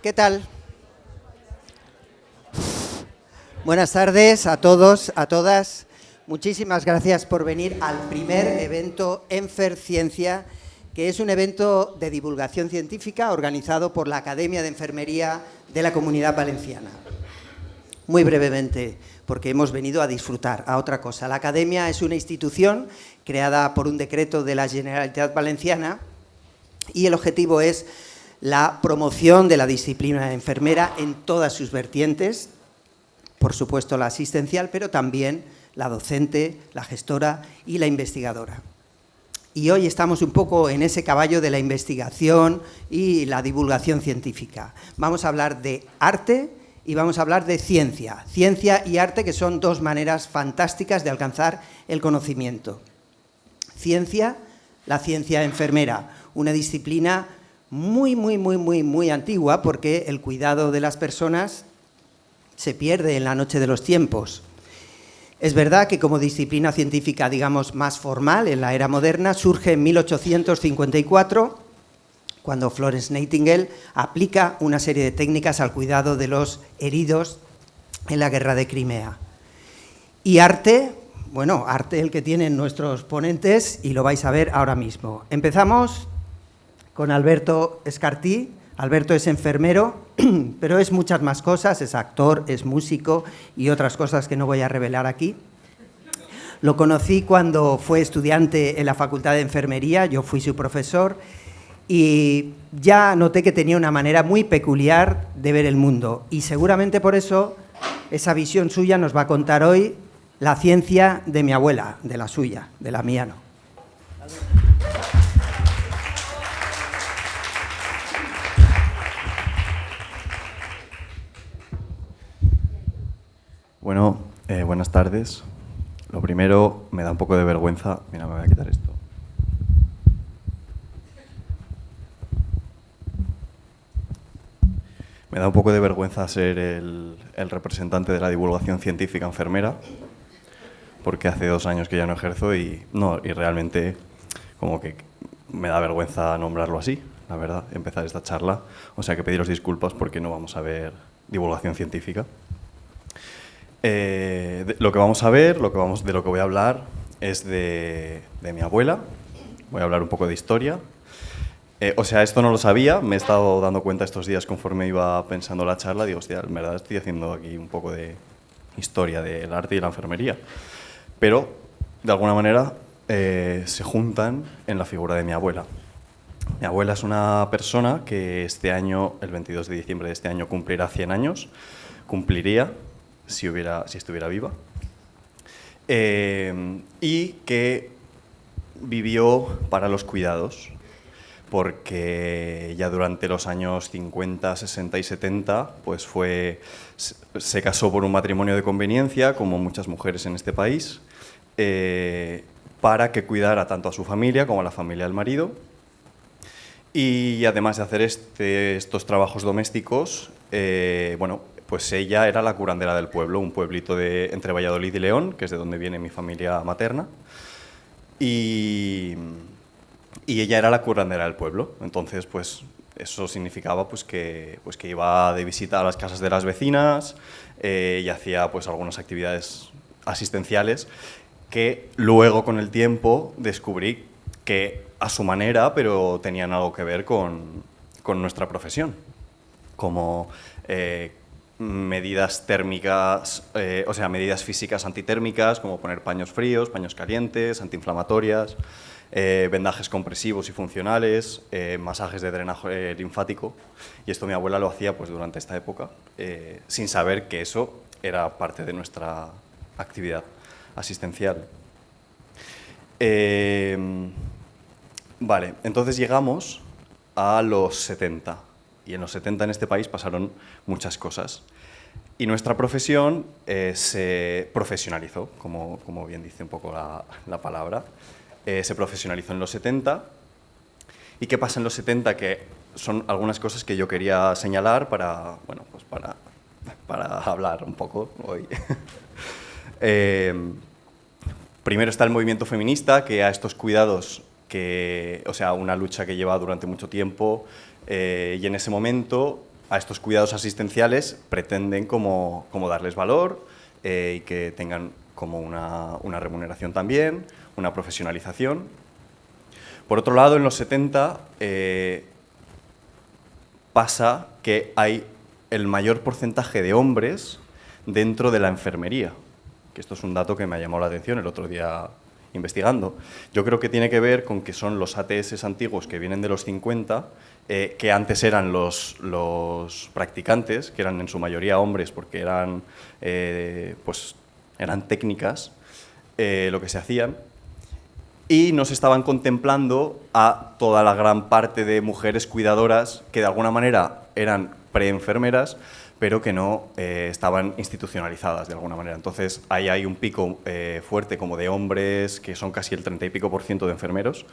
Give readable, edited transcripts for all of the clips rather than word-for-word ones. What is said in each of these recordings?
¿Qué tal? Buenas tardes a todos, a todas. Muchísimas gracias por venir al primer evento Enfer Ciencia, que es un evento de divulgación científica organizado por la Academia de Enfermería de la Comunidad Valenciana. Muy brevemente, porque hemos venido a disfrutar, a otra cosa. La Academia es una institución creada por un decreto de la Generalitat Valenciana y el objetivo es la promoción de la disciplina enfermera en todas sus vertientes, por supuesto la asistencial, pero también la docente, la gestora y la investigadora. Y hoy estamos un poco en ese caballo de la investigación y la divulgación científica. Vamos a hablar de arte y vamos a hablar de ciencia. Ciencia y arte, que son dos maneras fantásticas de alcanzar el conocimiento. Ciencia, la ciencia enfermera, una disciplina muy antigua, porque el cuidado de las personas se pierde en la noche de los tiempos. Es verdad que como disciplina científica, digamos, más formal en la era moderna, surge en 1854, cuando Florence Nightingale aplica una serie de técnicas al cuidado de los heridos en la guerra de Crimea. Y arte, bueno, arte el que tienen nuestros ponentes y lo vais a ver ahora mismo. Empezamos con Alberto Escartí. Alberto es enfermero, pero es muchas más cosas, es actor, es músico y otras cosas que no voy a revelar aquí. Lo conocí cuando fue estudiante en la Facultad de Enfermería, yo fui su profesor y ya noté que tenía una manera muy peculiar de ver el mundo y seguramente por eso esa visión suya nos va a contar hoy la ciencia de mi abuela, de la suya, de la mía no. Bueno, buenas tardes. Lo primero, me da un poco de vergüenza. Mira, me voy a quitar esto. Me da un poco de vergüenza ser el representante de la divulgación científica enfermera, porque hace 2 años que ya no ejerzo y realmente como que me da vergüenza nombrarlo así, la verdad, empezar esta charla. O sea que pediros disculpas porque no vamos a ver divulgación científica. Lo que vamos a ver, de lo que voy a hablar es de mi abuela. Voy a hablar un poco de historia. Esto no lo sabía, me he estado dando cuenta estos días conforme iba pensando la charla. Digo, hostia, en verdad estoy haciendo aquí un poco de historia del arte y la enfermería. Pero, de alguna manera, se juntan en la figura de mi abuela. Mi abuela es una persona que este año, el 22 de diciembre de este año, cumplirá 100 años. Cumpliría si estuviera viva, y que vivió para los cuidados, porque ya durante los años 50, 60 y 70 pues se casó por un matrimonio de conveniencia, como muchas mujeres en este país, para que cuidara tanto a su familia como a la familia del marido. Y además de hacer estos trabajos domésticos, pues ella era la curandera del pueblo, un pueblito entre Valladolid y León, que es de donde viene mi familia materna, y ella era la curandera del pueblo. Entonces, pues eso significaba que iba de visita a las casas de las vecinas y hacía pues algunas actividades asistenciales que luego, con el tiempo, descubrí que a su manera, pero tenían algo que ver con nuestra profesión, como medidas térmicas, medidas físicas antitérmicas, como poner paños fríos, paños calientes, antiinflamatorias, vendajes compresivos y funcionales, masajes de drenaje linfático. Y esto mi abuela lo hacía pues durante esta época, sin saber que eso era parte de nuestra actividad asistencial. Vale, entonces llegamos a los 70. Y en los 70 en este país pasaron muchas cosas. Y nuestra profesión se profesionalizó, como bien dice un poco la palabra. Se profesionalizó en los 70. ¿Y qué pasa en los 70? Que son algunas cosas que yo quería señalar para hablar un poco hoy. Primero está el movimiento feminista, que a estos cuidados, una lucha que lleva durante mucho tiempo, y en ese momento a estos cuidados asistenciales pretenden como darles valor y que tengan como una remuneración también, una profesionalización. Por otro lado, en los 70 pasa que hay el mayor porcentaje de hombres dentro de la enfermería, que esto es un dato que me ha llamado la atención el otro día investigando. Yo creo que tiene que ver con que son los ATS antiguos que vienen de los 50, que antes eran los practicantes, que eran en su mayoría hombres porque eran técnicas lo que se hacían, y no se estaban contemplando a toda la gran parte de mujeres cuidadoras que de alguna manera eran preenfermeras, pero que no estaban institucionalizadas de alguna manera. Entonces, ahí hay un pico fuerte como de hombres, que son casi el 30 y pico % de enfermeros,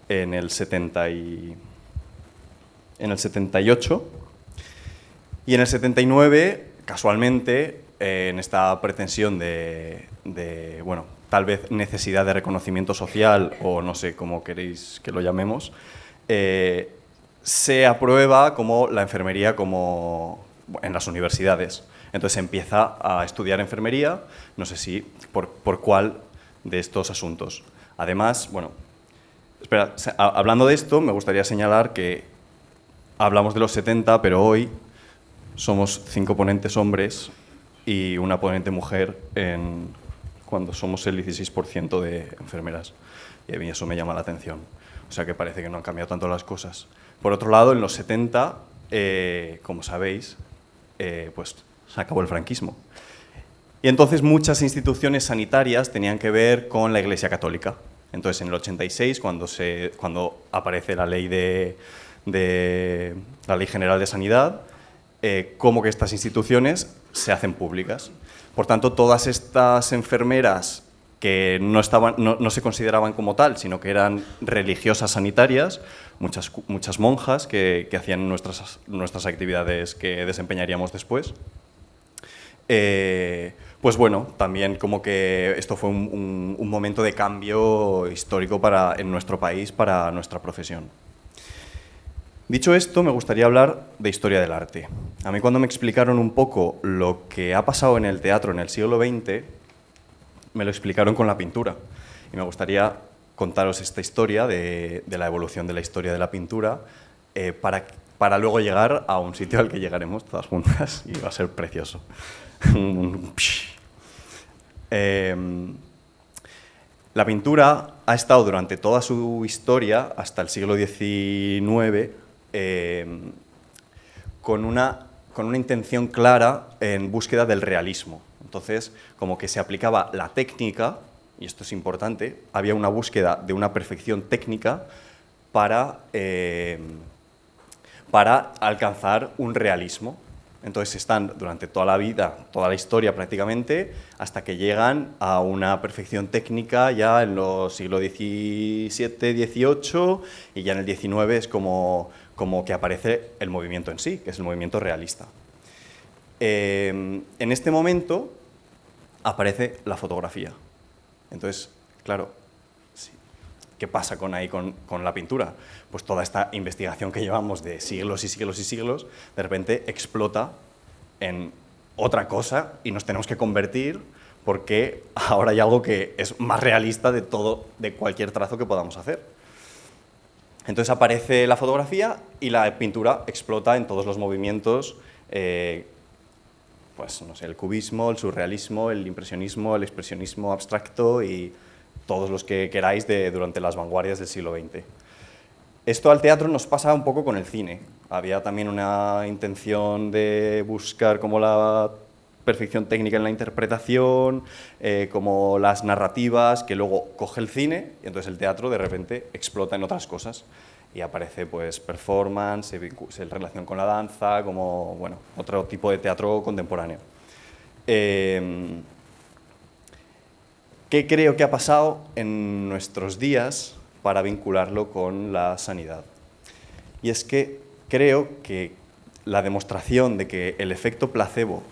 en el 78. Y en el 79, casualmente, en esta pretensión de bueno, tal vez necesidad de reconocimiento social, o no sé cómo queréis que lo llamemos, se aprueba como la enfermería como en las universidades. Entonces se empieza a estudiar enfermería, no sé si por cuál de estos asuntos. Además, bueno, espera, hablando de esto, me gustaría señalar que hablamos de los 70, pero hoy somos 5 ponentes hombres y una ponente mujer cuando somos el 16% de enfermeras. Y a mí eso me llama la atención. O sea que parece que no han cambiado tanto las cosas. Por otro lado, en los 70, como sabéis, pues se acabó el franquismo. Y entonces muchas instituciones sanitarias tenían que ver con la Iglesia Católica. Entonces, en el 86, cuando aparece la ley la Ley General de Sanidad, como que estas instituciones se hacen públicas. Por tanto, todas estas enfermeras que no se consideraban como tal, sino que eran religiosas sanitarias, muchas monjas que hacían nuestras actividades que desempeñaríamos después. Pues bueno, también como que esto fue un momento de cambio histórico en nuestro país para nuestra profesión. Dicho esto, me gustaría hablar de historia del arte. A mí, cuando me explicaron un poco lo que ha pasado en el teatro en el siglo XX, me lo explicaron con la pintura. Y me gustaría contaros esta historia de la evolución de la historia de la pintura para luego llegar a un sitio al que llegaremos todas juntas y va a ser precioso. La pintura ha estado durante toda su historia, hasta el siglo XIX, con una intención clara en búsqueda del realismo. Entonces, como que se aplicaba la técnica, y esto es importante, había una búsqueda de una perfección técnica para alcanzar un realismo. Entonces están durante toda la vida, toda la historia prácticamente, hasta que llegan a una perfección técnica ya en los siglos XVII, XVIII, y ya en el XIX es como que aparece el movimiento en sí, que es el movimiento realista. En este momento aparece la fotografía. Entonces, claro, sí, ¿qué pasa con la pintura? Pues toda esta investigación que llevamos de siglos y siglos y siglos, de repente explota en otra cosa y nos tenemos que convertir, porque ahora hay algo que es más realista de cualquier trazo que podamos hacer. Entonces aparece la fotografía y la pintura explota en todos los movimientos, pues no sé, el cubismo, el surrealismo, el impresionismo, el expresionismo abstracto y todos los que queráis durante las vanguardias del siglo XX. Esto al teatro nos pasa un poco con el cine. Había también una intención de buscar como la perfección técnica en la interpretación, como las narrativas, que luego coge el cine y entonces el teatro de repente explota en otras cosas y aparece pues performance, en relación con la danza, como bueno, otro tipo de teatro contemporáneo. ¿Qué creo que ha pasado en nuestros días para vincularlo con la sanidad? Y es que creo que la demostración de que el efecto placebo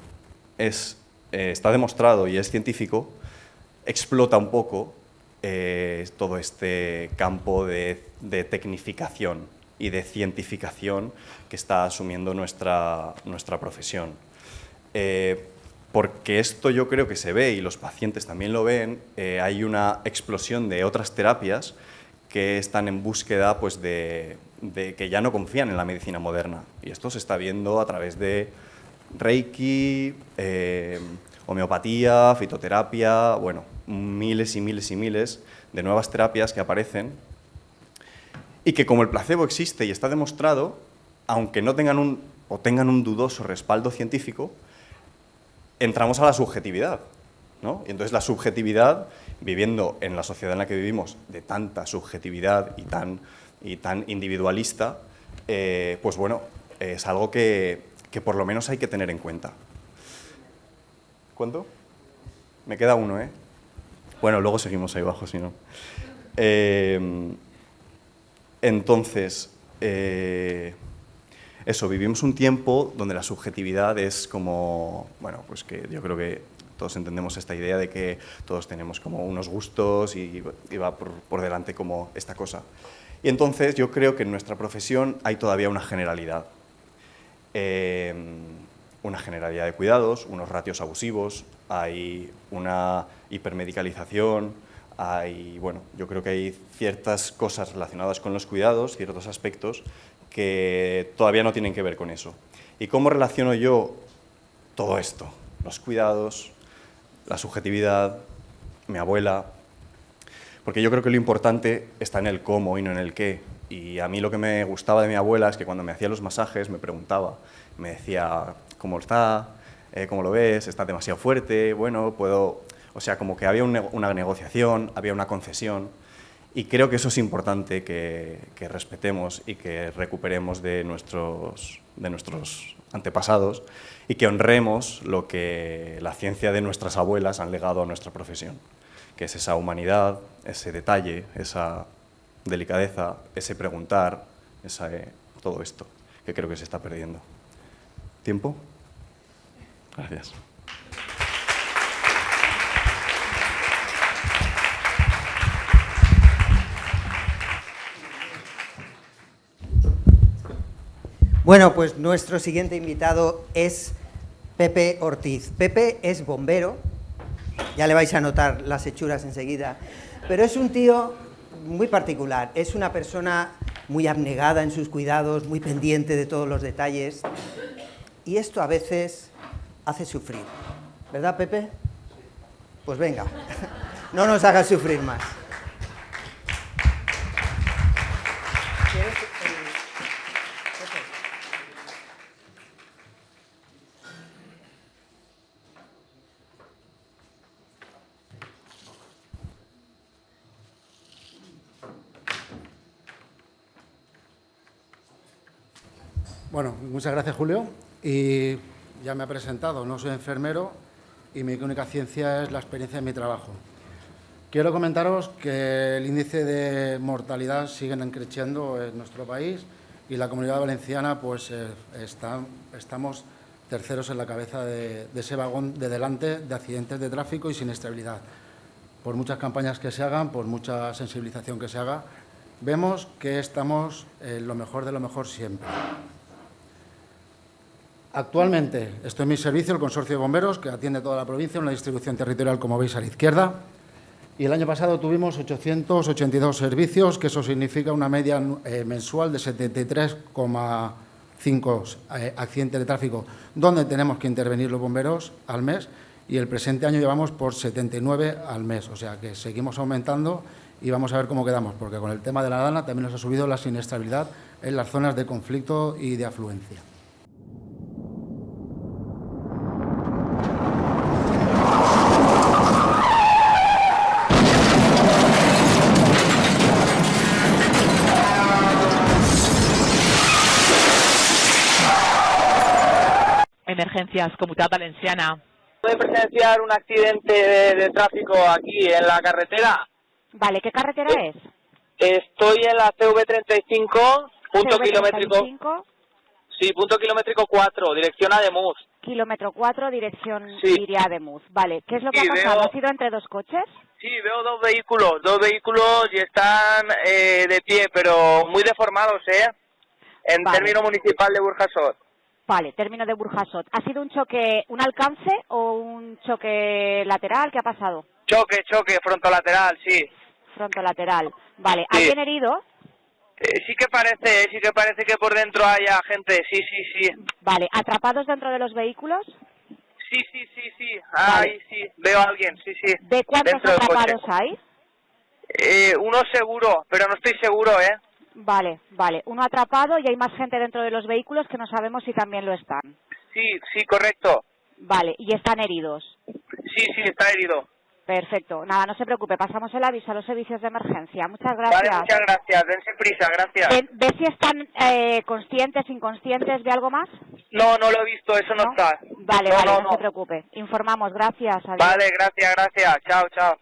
está demostrado y es científico, explota un poco todo este campo de tecnificación y de cientificación que está asumiendo nuestra profesión. Porque esto yo creo que se ve y los pacientes también lo ven, hay una explosión de otras terapias que están en búsqueda pues, de que ya no confían en la medicina moderna. Y esto se está viendo a través de Reiki, homeopatía, fitoterapia, bueno, miles y miles y miles de nuevas terapias que aparecen y que como el placebo existe y está demostrado, aunque no tengan un dudoso respaldo científico, entramos a la subjetividad, ¿no? Y entonces la subjetividad, viviendo en la sociedad en la que vivimos, de tanta subjetividad y tan individualista, pues bueno, es algo que por lo menos hay que tener en cuenta. ¿Cuánto? Me queda uno, ¿eh? Bueno, luego seguimos ahí abajo, si no. Entonces, eso, vivimos un tiempo donde la subjetividad es como, bueno, pues que yo creo que todos entendemos esta idea de que todos tenemos como unos gustos y va por delante como esta cosa. Y entonces yo creo que en nuestra profesión hay todavía una generalidad. Una generalidad de cuidados, unos ratios abusivos, hay una hipermedicalización, bueno, yo creo que hay ciertas cosas relacionadas con los cuidados, ciertos aspectos que todavía no tienen que ver con eso. ¿Y cómo relaciono yo todo esto? Los cuidados, la subjetividad, mi abuela. Porque yo creo que lo importante está en el cómo y no en el qué. Y a mí lo que me gustaba de mi abuela es que cuando me hacía los masajes me preguntaba, me decía, ¿cómo está? ¿Cómo lo ves? ¿Está demasiado fuerte? Bueno, puedo... O sea, como que había una negociación, había una concesión. Y creo que eso es importante que respetemos y que recuperemos de nuestros antepasados y que honremos lo que la ciencia de nuestras abuelas han legado a nuestra profesión, que es esa humanidad, ese detalle, esa delicadeza, ese preguntar, todo esto que creo que se está perdiendo. ¿Tiempo? Gracias. Bueno, pues nuestro siguiente invitado es Pepe Ortiz. Pepe es bombero, ya le vais a notar las hechuras enseguida, pero es un tío muy particular, es una persona muy abnegada en sus cuidados, muy pendiente de todos los detalles, y esto a veces hace sufrir. ¿Verdad, Pepe? Pues venga, no nos hagas sufrir más. Bueno, muchas gracias, Julio. Y ya me he presentado, no soy enfermero y mi única ciencia es la experiencia de mi trabajo. Quiero comentaros que el índice de mortalidad sigue creciendo en nuestro país y la Comunidad Valenciana pues estamos terceros en la cabeza de ese vagón de delante de accidentes de tráfico y siniestralidad. Por muchas campañas que se hagan, por mucha sensibilización que se haga, vemos que estamos en lo mejor de lo mejor siempre. Actualmente estoy en mi servicio, el Consorcio de Bomberos, que atiende toda la provincia, una distribución territorial, como veis, a la izquierda. Y el año pasado tuvimos 882 servicios, que eso significa una media mensual de 73,5 accidentes de tráfico, donde tenemos que intervenir los bomberos al mes, y el presente año llevamos por 79 al mes. O sea que seguimos aumentando y vamos a ver cómo quedamos, porque con el tema de la Dana también nos ha subido la siniestralidad en las zonas de conflicto y de afluencia. Emergencias, Comunitat Valenciana. ¿Puede presenciar un accidente de tráfico aquí en la carretera? Vale, ¿qué carretera es? Estoy en la CV35, punto CV35, kilométrico. Sí, punto kilométrico 4, dirección Ademuz. Kilómetro 4, dirección Sí. iría Ademuz. Vale, ¿qué es lo que Sí, ha pasado? veo- ¿Ha sido entre dos coches? Sí, veo dos vehículos y están de pie, pero muy deformados, ¿eh? en Vale. término municipal de Burjasot. Vale, término de Burjasot. ¿Ha sido un choque, un alcance o un choque lateral? ¿Qué ha pasado? Choque, frontolateral, sí. Frontolateral. Vale, Sí. ¿alguien herido? Sí que parece que por dentro haya gente, sí. Vale, ¿atrapados dentro de los vehículos? Sí. Ahí sí, veo a alguien, sí. ¿De cuántos Dentro del coche. atrapados hay? Uno seguro, pero no estoy seguro, ¿eh? Vale, uno atrapado y hay más gente dentro de los vehículos que no sabemos si también lo están. Sí, correcto. Vale, y están heridos. Sí, está herido. Perfecto, nada, no se preocupe, pasamos el aviso a los servicios de emergencia. Muchas Vale, gracias. muchas gracias, dense prisa, gracias. ¿Ve si están conscientes, inconscientes, ve algo más? No lo he visto, eso no está. Vale, No. no se preocupe. Informamos, gracias. Adiós. Vale, gracias. Chao.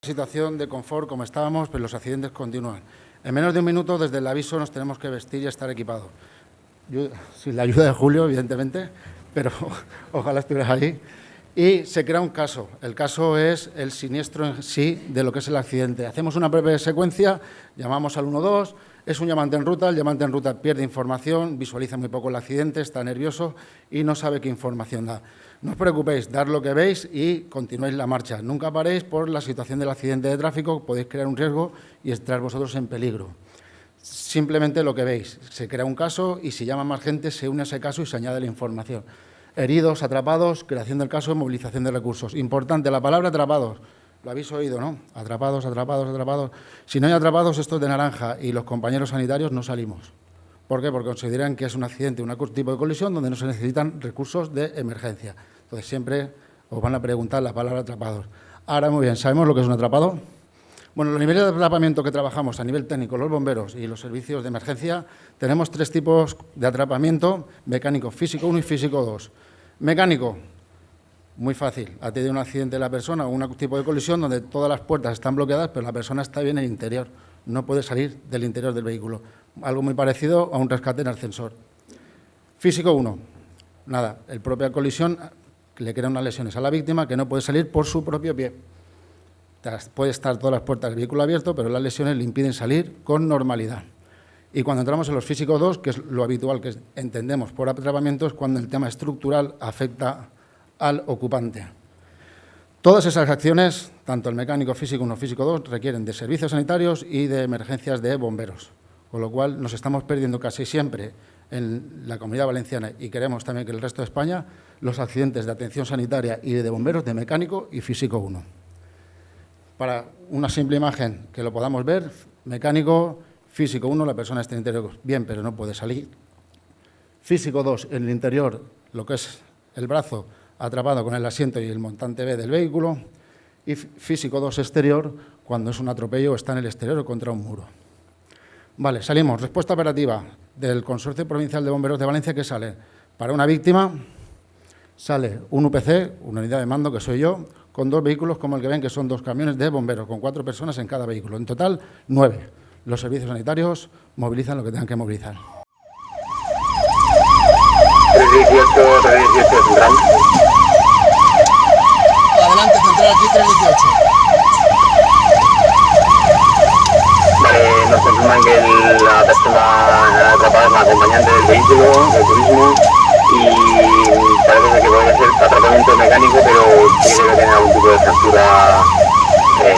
Situación de confort como estábamos, pero los accidentes continúan. En menos de un minuto, desde el aviso, nos tenemos que vestir y estar equipados. Sin la ayuda de Julio, evidentemente, pero ojalá estuvieras ahí. Y se crea un caso. El caso es el siniestro en sí de lo que es el accidente. Hacemos una breve secuencia, llamamos al 112, es un llamante en ruta, el llamante en ruta pierde información, visualiza muy poco el accidente, está nervioso y no sabe qué información da. No os preocupéis, dar lo que veis y continuéis la marcha. Nunca paréis por la situación del accidente de tráfico, podéis crear un riesgo y estar vosotros en peligro. Simplemente lo que veis, se crea un caso y si llama más gente se une a ese caso y se añade la información. Heridos, atrapados, creación del caso, movilización de recursos. Importante, la palabra atrapados. Lo habéis oído, ¿no? Atrapados. Si no hay atrapados, esto es de naranja y los compañeros sanitarios no salimos. ¿Por qué? Porque consideran que es un accidente, un tipo de colisión donde no se necesitan recursos de emergencia. Entonces, siempre os van a preguntar la palabra atrapados. Ahora, muy bien, ¿sabemos lo que es un atrapado? Bueno, los niveles de atrapamiento que trabajamos a nivel técnico, los bomberos y los servicios de emergencia, tenemos 3 tipos de atrapamiento: mecánico, físico 1 y físico 2. Mecánico, muy fácil. Ha tenido un accidente la persona o un tipo de colisión donde todas las puertas están bloqueadas, pero la persona está bien en el interior. No puede salir del interior del vehículo. Algo muy parecido a un rescate en ascensor. Físico 1. Nada, el propia colisión le crea unas lesiones a la víctima que no puede salir por su propio pie. Puede estar todas las puertas del vehículo abierto, pero las lesiones le impiden salir con normalidad. Y cuando entramos en los físicos 2, que es lo habitual que entendemos por atrapamiento, es cuando el tema estructural afecta al ocupante. Todas esas acciones, tanto el mecánico físico 1 físico 2, requieren de servicios sanitarios y de emergencias de bomberos, con lo cual nos estamos perdiendo casi siempre en la Comunidad Valenciana y queremos también que el resto de España los accidentes de atención sanitaria y de bomberos de mecánico y físico 1. Para una simple imagen que lo podamos ver, mecánico, físico 1, la persona está en el interior bien, pero no puede salir. Físico 2, en el interior, lo que es el brazo atrapado con el asiento y el montante B del vehículo. Y físico 2 exterior, cuando es un atropello, está en el exterior o contra un muro. Vale, salimos. Respuesta operativa del Consorcio Provincial de Bomberos de Valencia, que sale para una víctima, sale un UPC, una unidad de mando, que soy yo, con 2 vehículos, como el que ven, que son 2 camiones de bomberos, con 4 personas en cada vehículo. En total, 9. Los servicios sanitarios movilizan lo que tengan que movilizar. 318, central. Adelante, central, aquí 318. Vale, nos confirman que la persona atrapada es la acompañante del vehículo, del turismo, y parece que puede ser atrapamiento mecánico, pero sí que debe tener algún tipo de fractura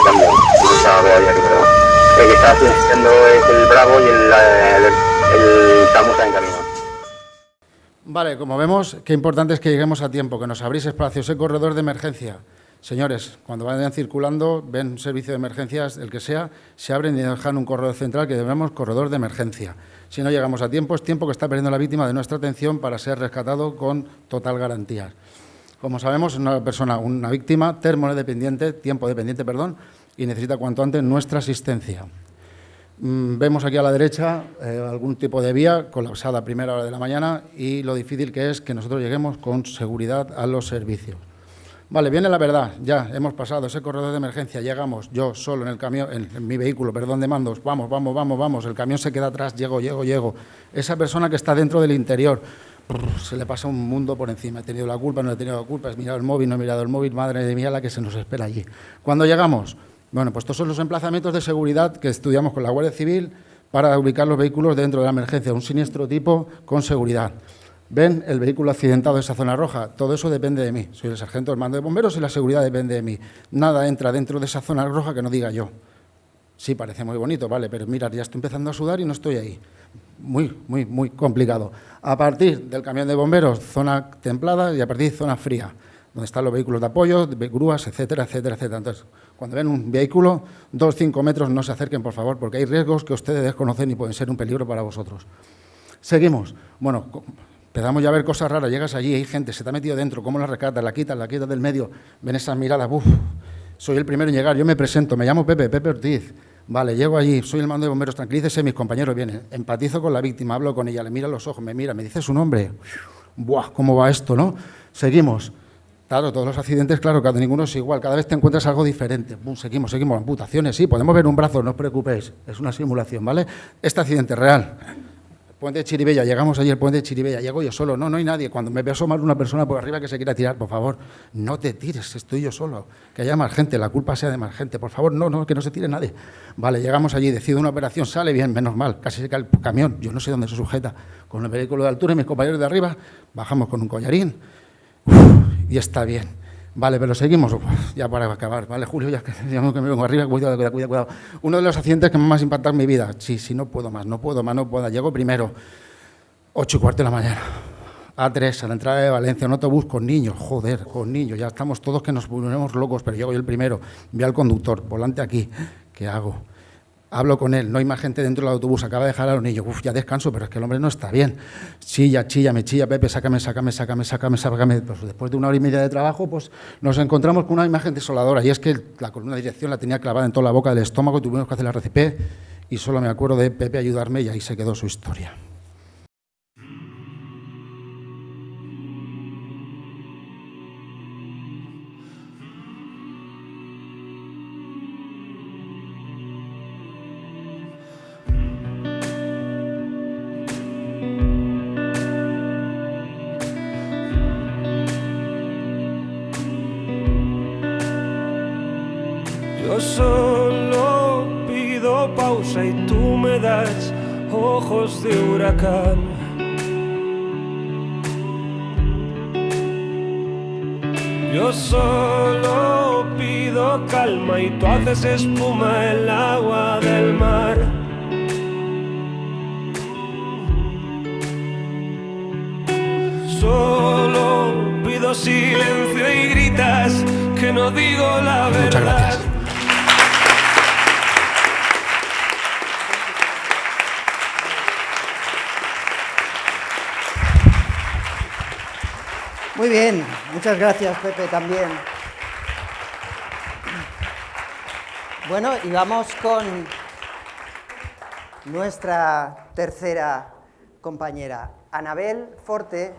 también. No está todavía claro. El que está asistiendo es el Bravo y el Samusa en camino. Vale, como vemos, qué importante es que lleguemos a tiempo, que nos abrís espacio, ese corredor de emergencia. Señores, cuando vayan circulando, ven un servicio de emergencias, el que sea, se abren y dejan un corredor central que debemos corredor de emergencia. Si no llegamos a tiempo, es tiempo que está perdiendo la víctima de nuestra atención para ser rescatado con total garantía. Como sabemos, es una persona, una víctima tiempo dependiente, y necesita cuanto antes nuestra asistencia. Vemos aquí a la derecha algún tipo de vía colapsada a primera hora de la mañana y lo difícil que es que nosotros lleguemos con seguridad a los servicios. Vale, viene la verdad, ya hemos pasado ese corredor de emergencia, llegamos, yo solo en el camión, en mi vehículo, de mandos, vamos, el camión se queda atrás, llego. Esa persona que está dentro del interior, se le pasa un mundo por encima, he tenido la culpa, no he tenido la culpa, he mirado el móvil, no he mirado el móvil, madre mía, la que se nos espera allí. Cuando llegamos, bueno, pues estos son los emplazamientos de seguridad que estudiamos con la Guardia Civil para ubicar los vehículos dentro de la emergencia, un siniestro tipo con seguridad. ¿Ven el vehículo accidentado de esa zona roja? Todo eso depende de mí. Soy el sargento del mando de bomberos y la seguridad depende de mí. Nada entra dentro de esa zona roja que no diga yo. Sí, parece muy bonito, vale, pero mira, ya estoy empezando a sudar y no estoy ahí. Muy complicado. A partir del camión de bomberos, zona templada, y a partir de zona fría, donde están los vehículos de apoyo, grúas, etcétera, etcétera, etcétera. Entonces, cuando ven un vehículo, 2-5 metros, no se acerquen, por favor, porque hay riesgos que ustedes desconocen y pueden ser un peligro para vosotros. Seguimos. Bueno, empezamos ya a ver cosas raras. Llegas allí, hay gente, se te ha metido dentro, ¿cómo la rescatas? La quitas del medio. Ven esas miradas, ¡buf! Soy el primero en llegar, yo me presento, me llamo Pepe Ortiz. Vale, llego allí, soy el mando de bomberos, tranquilícese, mis compañeros vienen. Empatizo con la víctima, hablo con ella, le miro a los ojos, me mira, me dice su nombre. ¡Buah! ¿Cómo va esto, no? Seguimos. Claro, todos los accidentes, claro, cada ninguno es igual, cada vez te encuentras algo diferente. Seguimos, amputaciones, sí, podemos ver un brazo, no os preocupéis, es una simulación, ¿vale? Este accidente real. Puente de Chiribella, llegamos allí al puente de Chiribella, llego yo solo, no hay nadie. Cuando me veo asomar una persona por arriba que se quiera tirar, por favor, no te tires, estoy yo solo. Que haya más gente, la culpa sea de más gente, por favor, no, que no se tire nadie. Vale, llegamos allí, decido una operación, sale bien, menos mal, casi se cae el camión, yo no sé dónde se sujeta. Con el vehículo de altura y mis compañeros de arriba, bajamos con un collarín, y está bien. Vale, pero seguimos, ya para acabar, ¿vale, Julio? Ya que me vengo arriba, cuidado. Uno de los accidentes que más impacta en mi vida. Sí, no puedo más. Llego primero, 8:15 de la mañana, A3, a la entrada de Valencia, un autobús con niños, con niños. Ya estamos todos que nos ponemos locos, pero llego yo el primero. Veo al conductor, volante aquí, ¿qué hago? Hablo con él, no hay más gente dentro del autobús, acaba de dejar a los niños, ya descanso, pero es que el hombre no está bien. Chilla, me chilla, Pepe, sácame. Pues después de 1 hora y media de trabajo, pues nos encontramos con una imagen desoladora, y es que la columna de dirección la tenía clavada en toda la boca del estómago, y tuvimos que hacer la RCP, y solo me acuerdo de Pepe ayudarme, y ahí se quedó su historia. Yo solo pido pausa y tú me das ojos de huracán. Yo solo pido calma y tú haces espuma el agua del mar. Solo pido silencio y gritas que no digo la verdad. Muchas gracias. Muy bien, muchas gracias, Pepe, también. Bueno, y vamos con nuestra tercera compañera. Anabel Forte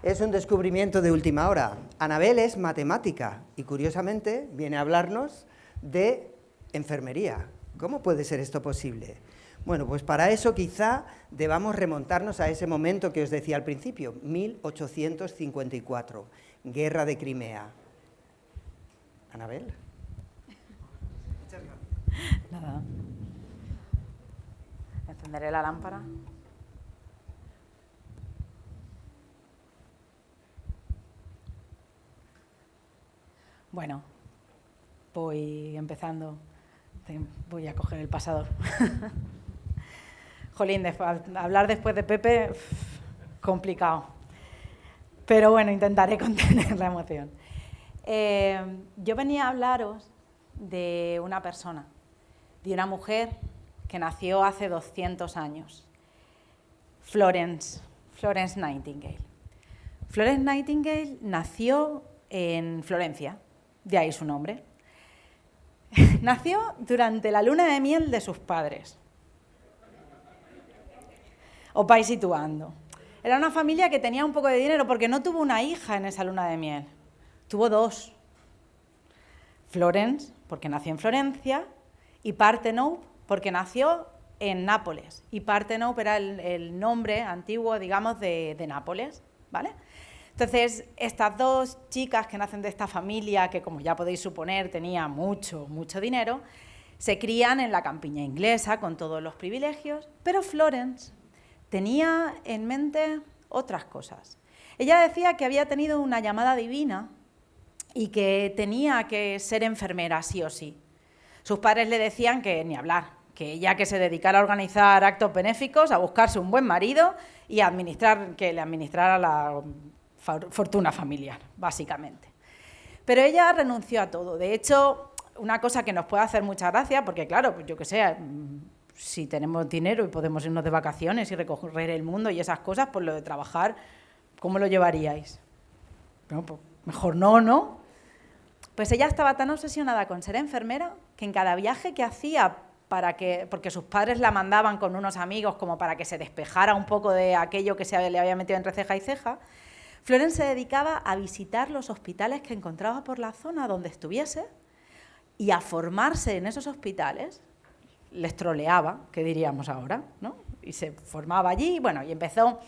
es un descubrimiento de última hora. Anabel es matemática y, curiosamente, viene a hablarnos de enfermería. ¿Cómo puede ser esto posible? Bueno, pues para eso quizá debamos remontarnos a ese momento que os decía al principio, 1854, Guerra de Crimea. Anabel. Muchas gracias. Nada. Encenderé la lámpara. Bueno, voy empezando. Voy a coger el pasador. Jolín, hablar después de Pepe, complicado. Pero bueno, intentaré contener la emoción. Yo venía a hablaros de una persona, de una mujer que nació hace 200 años. Florence Nightingale. Florence Nightingale nació en Florencia, de ahí su nombre. Nació durante la luna de miel de sus padres. Os vais situando. Era una familia que tenía un poco de dinero porque no tuvo una hija en esa luna de miel. Tuvo 2. Florence, porque nació en Florencia, y Parthenay, porque nació en Nápoles. Y Parthenay era el nombre antiguo, digamos, de Nápoles, ¿vale? Entonces, estas 2 chicas que nacen de esta familia, que como ya podéis suponer tenía mucho dinero, Se crían en la campiña inglesa con todos los privilegios, pero Florence tenía en mente otras cosas. Ella decía que había tenido una llamada divina y que tenía que ser enfermera sí o sí. Sus padres le decían que ni hablar, que ella que se dedicara a organizar actos benéficos, a buscarse un buen marido y a que le administrara la fortuna familiar, básicamente. Pero ella renunció a todo. De hecho, una cosa que nos puede hacer mucha gracia, porque claro, pues yo que sé, si tenemos dinero y podemos irnos de vacaciones y recorrer el mundo y esas cosas, pues lo de trabajar, ¿cómo lo llevaríais? No, pues mejor no, ¿no? Pues ella estaba tan obsesionada con ser enfermera que en cada viaje que hacía, porque sus padres la mandaban con unos amigos como para que se despejara un poco de aquello que le había metido entre ceja y ceja, Florence se dedicaba a visitar los hospitales que encontraba por la zona donde estuviese y a formarse en esos hospitales. Les troleaba, que diríamos ahora, ¿no? Y se formaba allí, bueno, y empezó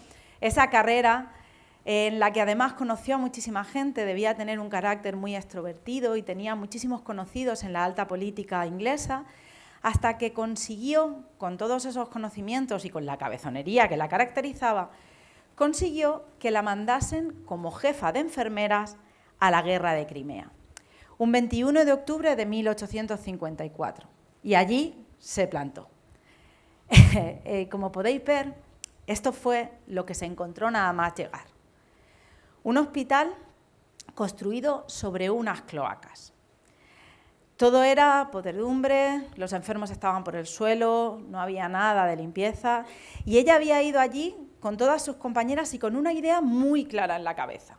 esa carrera en la que además conoció a muchísima gente, debía tener un carácter muy extrovertido y tenía muchísimos conocidos en la alta política inglesa, hasta que consiguió, con todos esos conocimientos y con la cabezonería que la caracterizaba, consiguió que la mandasen como jefa de enfermeras a la guerra de Crimea, un 21 de octubre de 1854, y allí se plantó. Como podéis ver, esto fue lo que se encontró nada más llegar. Un hospital construido sobre unas cloacas. Todo era podredumbre, los enfermos estaban por el suelo, no había nada de limpieza, y ella había ido allí con todas sus compañeras y con una idea muy clara en la cabeza.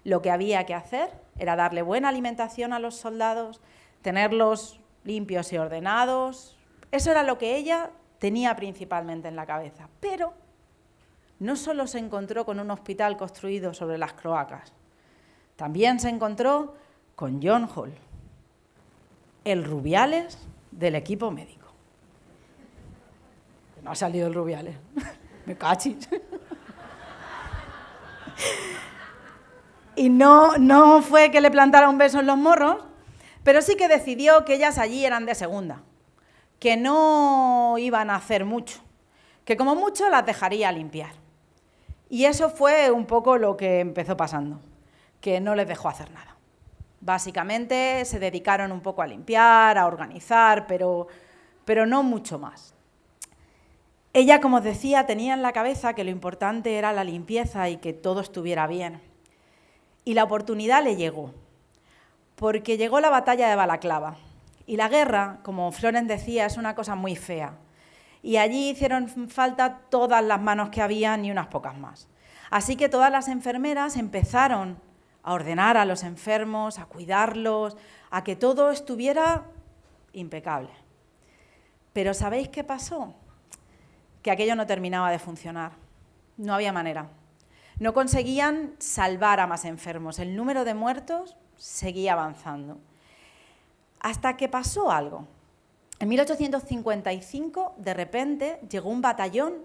Lo que había que hacer era darle buena alimentación a los soldados, tenerlos limpios y ordenados. Eso era lo que ella tenía principalmente en la cabeza. Pero no solo se encontró con un hospital construido sobre las cloacas, también se encontró con John Hall, el Rubiales del equipo médico. No ha salido el Rubiales, me cachis. Y no fue que le plantara un beso en los morros, pero sí que decidió que ellas allí eran de segunda, que no iban a hacer mucho, que como mucho las dejaría limpiar. Y eso fue un poco lo que empezó pasando, que no les dejó hacer nada. Básicamente se dedicaron un poco a limpiar, a organizar, pero no mucho más. Ella, como os decía, tenía en la cabeza que lo importante era la limpieza y que todo estuviera bien. Y la oportunidad le llegó, porque llegó la batalla de Balaclava. Y la guerra, como Florence decía, es una cosa muy fea. Y allí hicieron falta todas las manos que había, ni unas pocas más. Así que todas las enfermeras empezaron a ordenar a los enfermos, a cuidarlos, a que todo estuviera impecable. Pero ¿sabéis qué pasó? Que aquello no terminaba de funcionar. No había manera. No conseguían salvar a más enfermos. El número de muertos seguía avanzando. Hasta que pasó algo. En 1855, de repente, llegó un batallón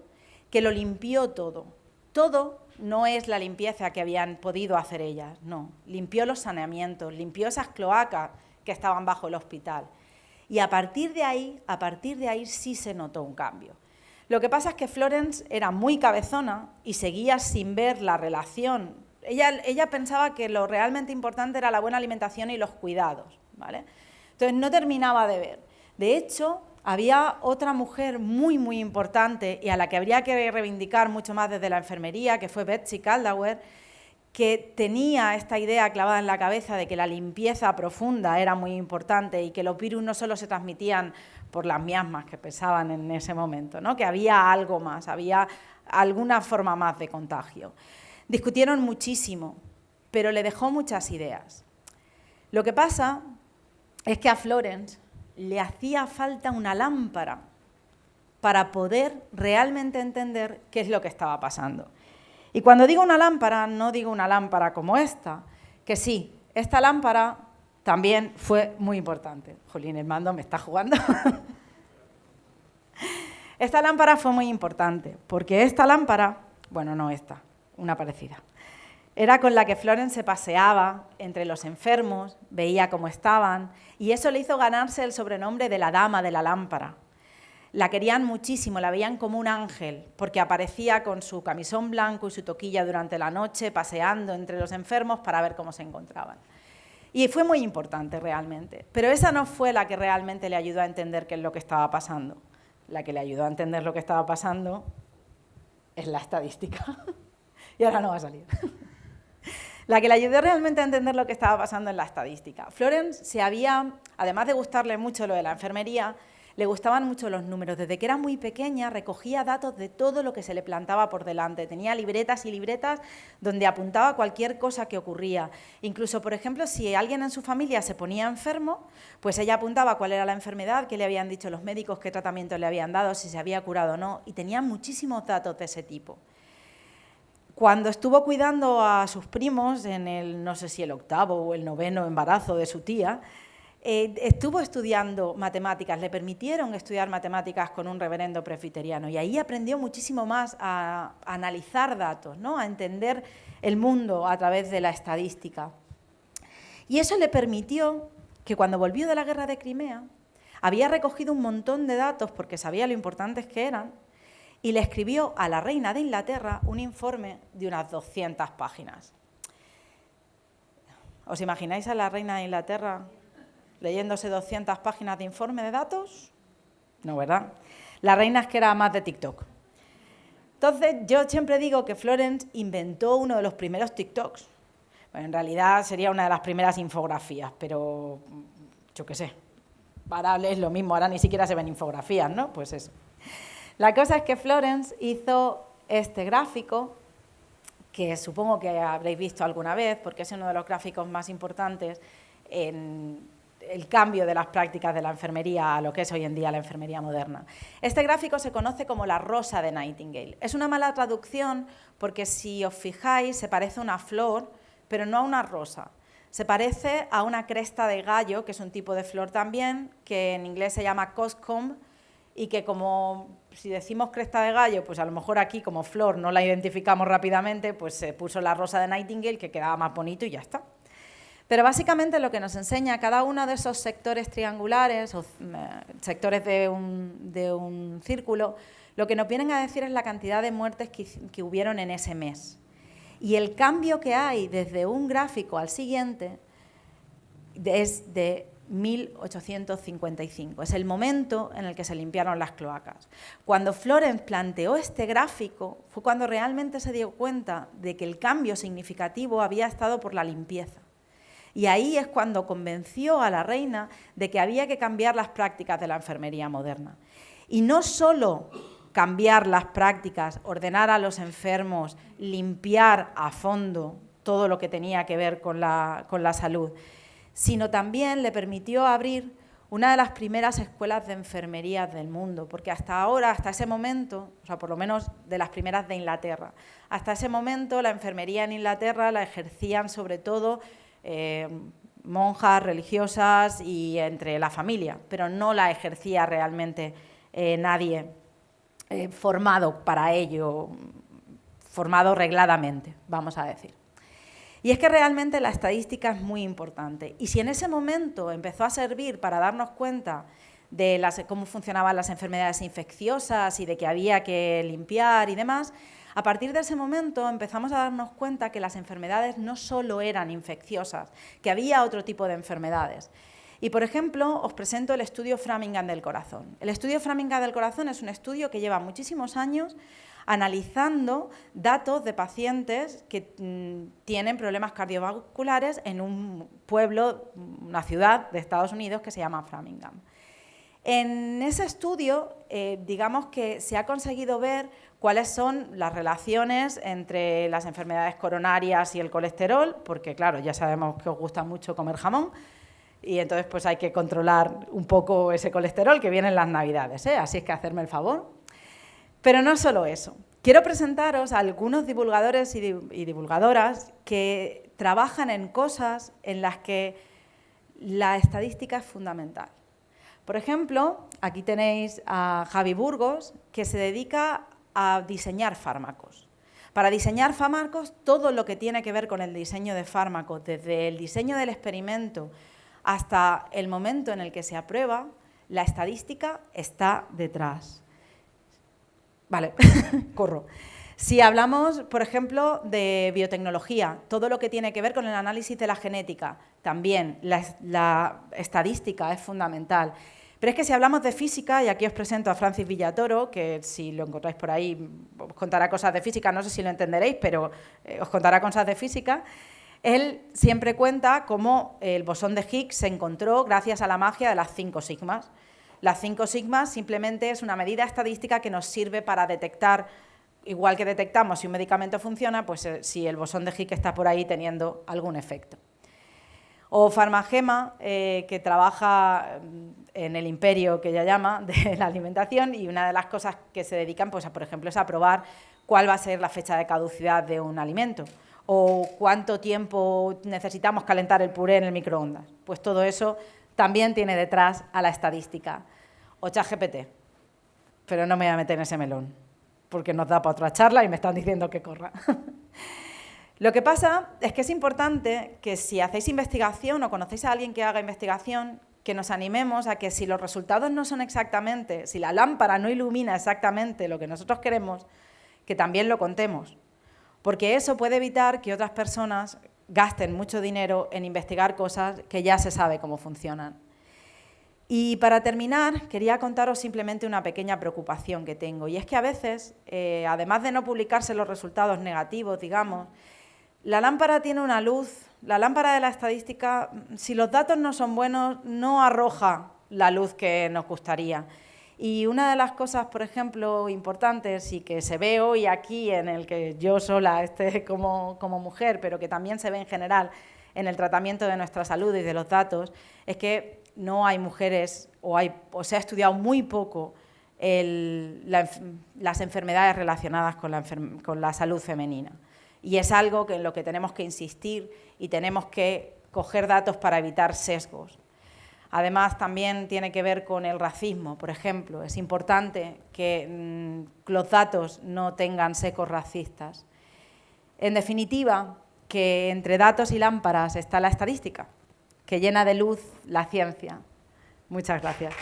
que lo limpió todo. Todo no es la limpieza que habían podido hacer ellas, no. Limpió los saneamientos, limpió esas cloacas que estaban bajo el hospital. Y a partir de ahí sí se notó un cambio. Lo que pasa es que Florence era muy cabezona y seguía sin ver la relación. Ella pensaba que lo realmente importante era la buena alimentación y los cuidados, ¿vale? Entonces no terminaba de ver. De hecho, había otra mujer muy, muy importante y a la que habría que reivindicar mucho más desde la enfermería, que fue Betsy Caldwell, que tenía esta idea clavada en la cabeza de que la limpieza profunda era muy importante y que los virus no solo se transmitían por las miasmas que pesaban en ese momento, ¿no? Que había algo más, había alguna forma más de contagio. Discutieron muchísimo, pero le dejó muchas ideas. Lo que pasa es que a Florence le hacía falta una lámpara para poder realmente entender qué es lo que estaba pasando. Y cuando digo una lámpara, no digo una lámpara como esta, que sí, esta lámpara también fue muy importante. Jolín, el mando me está jugando. Esta lámpara fue muy importante, porque esta lámpara, bueno, no esta, una parecida. Era con la que Florence se paseaba entre los enfermos, veía cómo estaban, y eso le hizo ganarse el sobrenombre de la Dama de la Lámpara. La querían muchísimo, la veían como un ángel, porque aparecía con su camisón blanco y su toquilla durante la noche, paseando entre los enfermos para ver cómo se encontraban. Y fue muy importante realmente, pero esa no fue la que realmente le ayudó a entender qué es lo que estaba pasando. La que le ayudó a entender lo que estaba pasando es la estadística. Y ahora no va a salir. La que le ayudó realmente a entender lo que estaba pasando es la estadística. Florence además de gustarle mucho lo de la enfermería, le gustaban mucho los números. Desde que era muy pequeña recogía datos de todo lo que se le plantaba por delante. Tenía libretas y libretas donde apuntaba cualquier cosa que ocurría. Incluso, por ejemplo, si alguien en su familia se ponía enfermo, pues ella apuntaba cuál era la enfermedad, qué le habían dicho los médicos, qué tratamiento le habían dado, si se había curado o no, y tenía muchísimos datos de ese tipo. Cuando estuvo cuidando a sus primos en el, no sé si el 8º o el 9º embarazo de su tía, estuvo estudiando matemáticas, le permitieron estudiar matemáticas con un reverendo presbiteriano y ahí aprendió muchísimo más a analizar datos, ¿no? A entender el mundo a través de la estadística. Y eso le permitió que cuando volvió de la guerra de Crimea había recogido un montón de datos porque sabía lo importantes que eran y le escribió a la reina de Inglaterra un informe de unas 200 páginas. ¿Os imagináis a la reina de Inglaterra leyéndose 200 páginas de informe de datos? No, ¿verdad? La reina es que era más de TikTok. Entonces, yo siempre digo que Florence inventó uno de los primeros TikToks. Bueno, en realidad sería una de las primeras infografías, pero yo qué sé, ahora es lo mismo, ahora ni siquiera se ven infografías, ¿no? Pues eso. La cosa es que Florence hizo este gráfico, que supongo que habréis visto alguna vez, porque es uno de los gráficos más importantes en el cambio de las prácticas de la enfermería a lo que es hoy en día la enfermería moderna. Este gráfico se conoce como la rosa de Nightingale. Es una mala traducción porque, si os fijáis, se parece a una flor, pero no a una rosa. Se parece a una cresta de gallo, que es un tipo de flor también, que en inglés se llama coxcomb, y que, como si decimos cresta de gallo, pues a lo mejor aquí como flor no la identificamos rápidamente, pues se puso la rosa de Nightingale, que quedaba más bonito y ya está. Pero básicamente lo que nos enseña cada uno de esos sectores triangulares o sectores de un círculo, lo que nos vienen a decir es la cantidad de muertes que hubieron en ese mes. Y el cambio que hay desde un gráfico al siguiente es de 1855. Es el momento en el que se limpiaron las cloacas. Cuando Florence planteó este gráfico fue cuando realmente se dio cuenta de que el cambio significativo había estado por la limpieza. Y ahí es cuando convenció a la reina de que había que cambiar las prácticas de la enfermería moderna. Y no solo cambiar las prácticas, ordenar a los enfermos, limpiar a fondo todo lo que tenía que ver con la salud, sino también le permitió abrir una de las primeras escuelas de enfermería del mundo, porque hasta ese momento, o sea, por lo menos de las primeras de Inglaterra, hasta ese momento la enfermería en Inglaterra la ejercían sobre todo monjas religiosas y entre la familia, pero no la ejercía realmente nadie formado para ello, formado regladamente, vamos a decir. Y es que realmente la estadística es muy importante. Y si en ese momento empezó a servir para darnos cuenta de cómo funcionaban las enfermedades infecciosas y de que había que limpiar y demás, a partir de ese momento empezamos a darnos cuenta que las enfermedades no solo eran infecciosas, que había otro tipo de enfermedades. Y, por ejemplo, os presento el estudio Framingham del corazón. El estudio Framingham del corazón es un estudio que lleva muchísimos años analizando datos de pacientes que tienen problemas cardiovasculares en un pueblo, una ciudad de Estados Unidos que se llama Framingham. En ese estudio, digamos que se ha conseguido ver cuáles son las relaciones entre las enfermedades coronarias y el colesterol, porque claro, ya sabemos que os gusta mucho comer jamón, y entonces pues hay que controlar un poco ese colesterol que viene en las Navidades, así es que hacerme el favor. Pero no solo eso. Quiero presentaros a algunos divulgadores y divulgadoras que trabajan en cosas en las que la estadística es fundamental. Por ejemplo, aquí tenéis a Javi Burgos, que se dedica a diseñar fármacos. Para diseñar fármacos, todo lo que tiene que ver con el diseño de fármacos, desde el diseño del experimento hasta el momento en el que se aprueba, la estadística está detrás. Vale, corro. Si hablamos, por ejemplo, de biotecnología, todo lo que tiene que ver con el análisis de la genética, también la estadística es fundamental. Pero es que si hablamos de física, y aquí os presento a Francis Villatoro, que si lo encontráis por ahí os contará cosas de física, no sé si lo entenderéis, pero os contará cosas de física. Él siempre cuenta cómo el bosón de Higgs se encontró gracias a la magia de las 5 sigmas. Las 5 sigmas simplemente es una medida estadística que nos sirve para detectar, igual que detectamos si un medicamento funciona, pues si el bosón de Higgs está por ahí teniendo algún efecto. O Pharmagema, que trabaja en el imperio que ella llama de la alimentación, y una de las cosas que se dedican, pues, por ejemplo, es a probar cuál va a ser la fecha de caducidad de un alimento o cuánto tiempo necesitamos calentar el puré en el microondas. Pues todo eso también tiene detrás a la estadística. O ChatGPT, pero no me voy a meter en ese melón, porque nos da para otra charla y me están diciendo que corra. Lo que pasa es que es importante que si hacéis investigación o conocéis a alguien que haga investigación, que nos animemos a que si los resultados no son exactamente, si la lámpara no ilumina exactamente lo que nosotros queremos, que también lo contemos, porque eso puede evitar que otras personas gasten mucho dinero en investigar cosas que ya se sabe cómo funcionan. Y para terminar, quería contaros simplemente una pequeña preocupación que tengo, y es que a veces, además de no publicarse los resultados negativos, digamos, la lámpara tiene una luz, la lámpara de la estadística, si los datos no son buenos, no arroja la luz que nos gustaría. Y una de las cosas, por ejemplo, importantes y que se ve hoy aquí, en el que yo sola esté como mujer, pero que también se ve en general en el tratamiento de nuestra salud y de los datos, es que no hay mujeres o se ha estudiado muy poco las enfermedades relacionadas con la salud femenina. Y es algo en lo que tenemos que insistir y tenemos que coger datos para evitar sesgos. Además, también tiene que ver con el racismo, por ejemplo. Es importante que los datos no tengan sesgos racistas. En definitiva, que entre datos y lámparas está la estadística, que llena de luz la ciencia. Muchas gracias.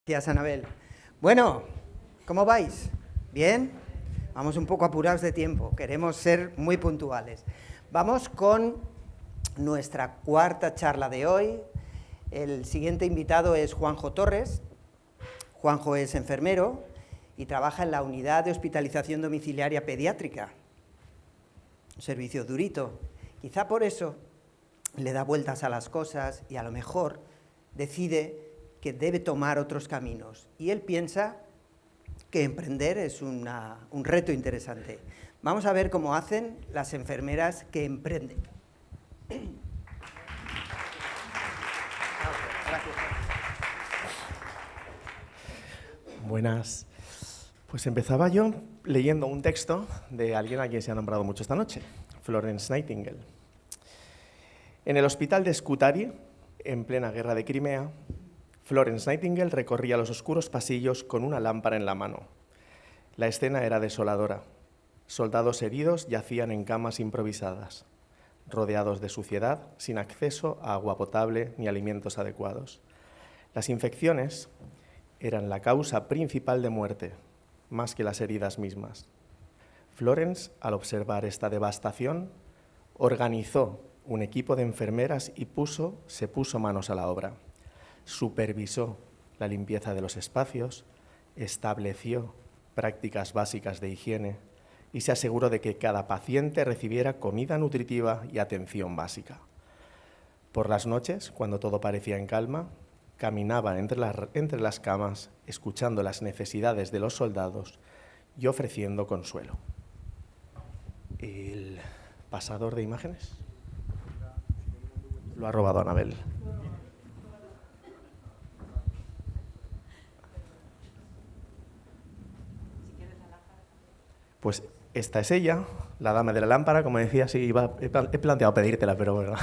Gracias, Anabel. Bueno, ¿cómo vais? ¿Bien? Vamos un poco apurados de tiempo, queremos ser muy puntuales. Vamos con nuestra cuarta charla de hoy. El siguiente invitado es Juanjo Torres. Juanjo es enfermero y trabaja en la unidad de hospitalización domiciliaria pediátrica. Un servicio durito. Quizá por eso le da vueltas a las cosas y a lo mejor decide que debe tomar otros caminos. Y él piensa que emprender es un reto interesante. Vamos a ver cómo hacen las enfermeras que emprenden. Buenas. Pues empezaba yo leyendo un texto de alguien a quien se ha nombrado mucho esta noche, Florence Nightingale. En el hospital de Scutari, en plena guerra de Crimea, Florence Nightingale recorría los oscuros pasillos con una lámpara en la mano. La escena era desoladora. Soldados heridos yacían en camas improvisadas, rodeados de suciedad, sin acceso a agua potable ni alimentos adecuados. Las infecciones eran la causa principal de muerte, más que las heridas mismas. Florence, al observar esta devastación, organizó un equipo de enfermeras y se puso manos a la obra. Supervisó la limpieza de los espacios, estableció prácticas básicas de higiene y se aseguró de que cada paciente recibiera comida nutritiva y atención básica. Por las noches, cuando todo parecía en calma, caminaba entre las camas, escuchando las necesidades de los soldados y ofreciendo consuelo. ¿El pasador de imágenes? Lo ha robado Anabel. Pues esta es ella, la dama de la lámpara. Como decía, sí, he planteado pedírtela, pero bueno.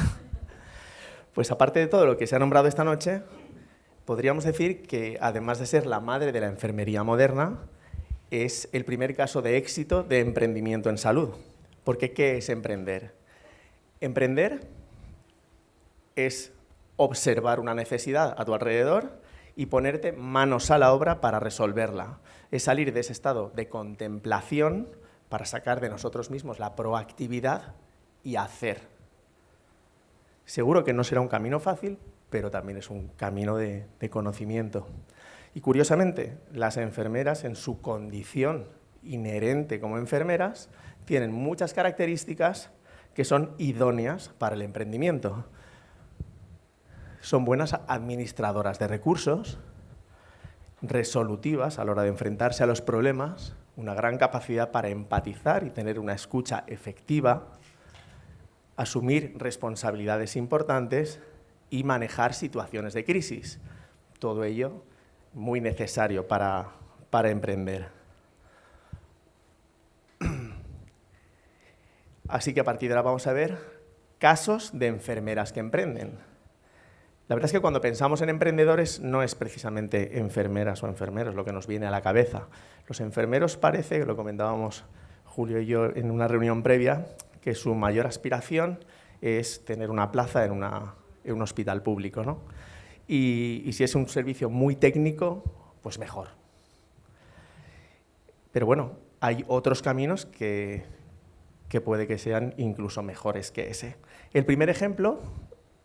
Pues aparte de todo lo que se ha nombrado esta noche, podríamos decir que, además de ser la madre de la enfermería moderna, es el primer caso de éxito de emprendimiento en salud. Porque, ¿qué es emprender? Emprender es observar una necesidad a tu alrededor y ponerte manos a la obra para resolverla. Es salir de ese estado de contemplación para sacar de nosotros mismos la proactividad y hacer. Seguro que no será un camino fácil, pero también es un camino de conocimiento. Y curiosamente, las enfermeras, en su condición inherente como enfermeras, tienen muchas características que son idóneas para el emprendimiento. Son buenas administradoras de recursos, resolutivas a la hora de enfrentarse a los problemas, una gran capacidad para empatizar y tener una escucha efectiva, asumir responsabilidades importantes y manejar situaciones de crisis. Todo ello muy necesario para emprender. Así que a partir de ahora vamos a ver casos de enfermeras que emprenden. La verdad es que cuando pensamos en emprendedores no es precisamente enfermeras o enfermeros lo que nos viene a la cabeza. Los enfermeros parece, que lo comentábamos Julio y yo en una reunión previa, que su mayor aspiración es tener una plaza en un hospital público, ¿no? Y si es un servicio muy técnico, pues mejor. Pero bueno, hay otros caminos que puede que sean incluso mejores que ese. El primer ejemplo,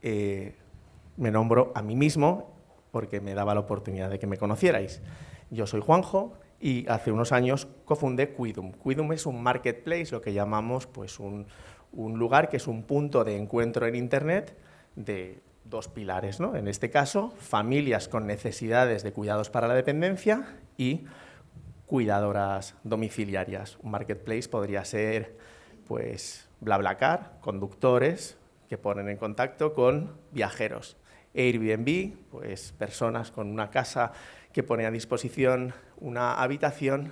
me nombro a mí mismo porque me daba la oportunidad de que me conocierais. Yo soy Juanjo y hace unos años cofundé Quidum. Quidum es un marketplace, lo que llamamos pues un lugar que es un punto de encuentro en Internet de dos pilares, ¿no? En este caso, familias con necesidades de cuidados para la dependencia y cuidadoras domiciliarias. Un marketplace podría ser pues BlaBlaCar, conductores que ponen en contacto con viajeros. Airbnb, pues personas con una casa que pone a disposición una habitación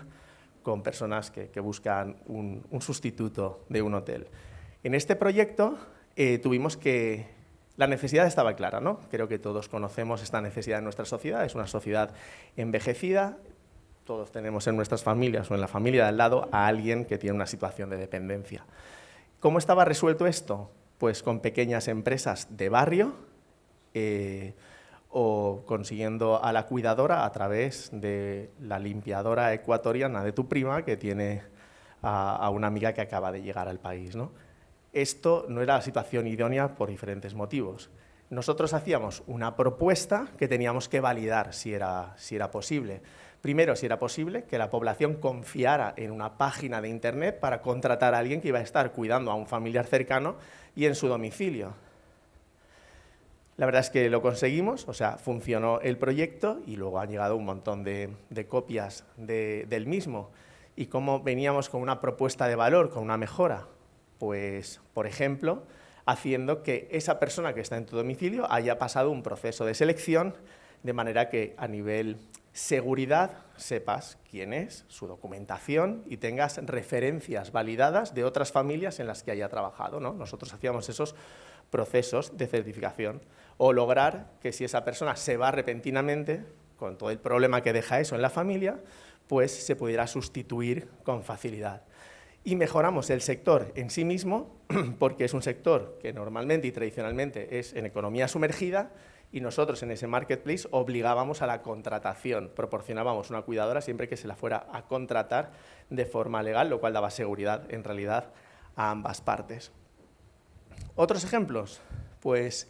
con personas que buscan un sustituto de un hotel. En este proyecto tuvimos que... La necesidad estaba clara, ¿no? Creo que todos conocemos esta necesidad en nuestra sociedad, es una sociedad envejecida, todos tenemos en nuestras familias o en la familia de al lado a alguien que tiene una situación de dependencia. ¿Cómo estaba resuelto esto? Pues con pequeñas empresas de barrio o consiguiendo a la cuidadora a través de la limpiadora ecuatoriana de tu prima que tiene a una amiga que acaba de llegar al país, ¿no? Esto no era la situación idónea por diferentes motivos. Nosotros hacíamos una propuesta que teníamos que validar si era posible. Primero, si era posible que la población confiara en una página de Internet para contratar a alguien que iba a estar cuidando a un familiar cercano y en su domicilio. La verdad es que lo conseguimos, o sea, funcionó el proyecto y luego han llegado un montón de copias del mismo. ¿Y cómo veníamos con una propuesta de valor, con una mejora? Pues, por ejemplo, haciendo que esa persona que está en tu domicilio haya pasado un proceso de selección de manera que a nivel seguridad sepas quién es, su documentación y tengas referencias validadas de otras familias en las que haya trabajado, ¿no? Nosotros hacíamos esos procesos de certificación o lograr que si esa persona se va repentinamente, con todo el problema que deja eso en la familia, pues se pudiera sustituir con facilidad. Y mejoramos el sector en sí mismo, porque es un sector que normalmente y tradicionalmente es en economía sumergida, y nosotros en ese marketplace obligábamos a la contratación, proporcionábamos una cuidadora siempre que se la fuera a contratar de forma legal, lo cual daba seguridad en realidad a ambas partes. ¿Otros ejemplos? Pues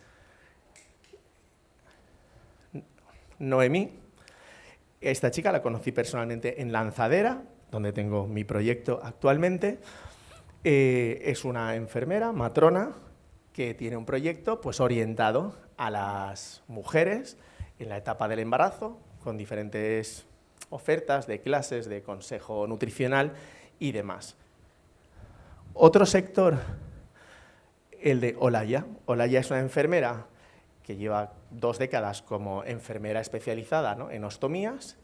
Noemí, esta chica la conocí personalmente en Lanzadera, donde tengo mi proyecto actualmente. Es una enfermera, matrona, que tiene un proyecto pues, orientado a las mujeres en la etapa del embarazo, con diferentes ofertas de clases, de consejo nutricional y demás. Otro sector, el de Olaya. Olaya es una enfermera que lleva 2 décadas como enfermera especializada, ¿no?, en ostomías,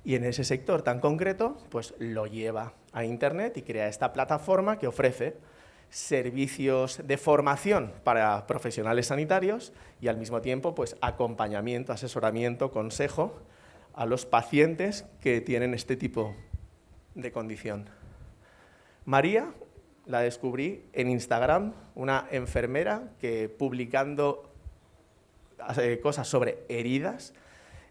y en ese sector tan concreto pues lo lleva a Internet y crea esta plataforma que ofrece servicios de formación para profesionales sanitarios y al mismo tiempo pues, acompañamiento, asesoramiento, consejo a los pacientes que tienen este tipo de condición. María la descubrí en Instagram, una enfermera que publicando cosas sobre heridas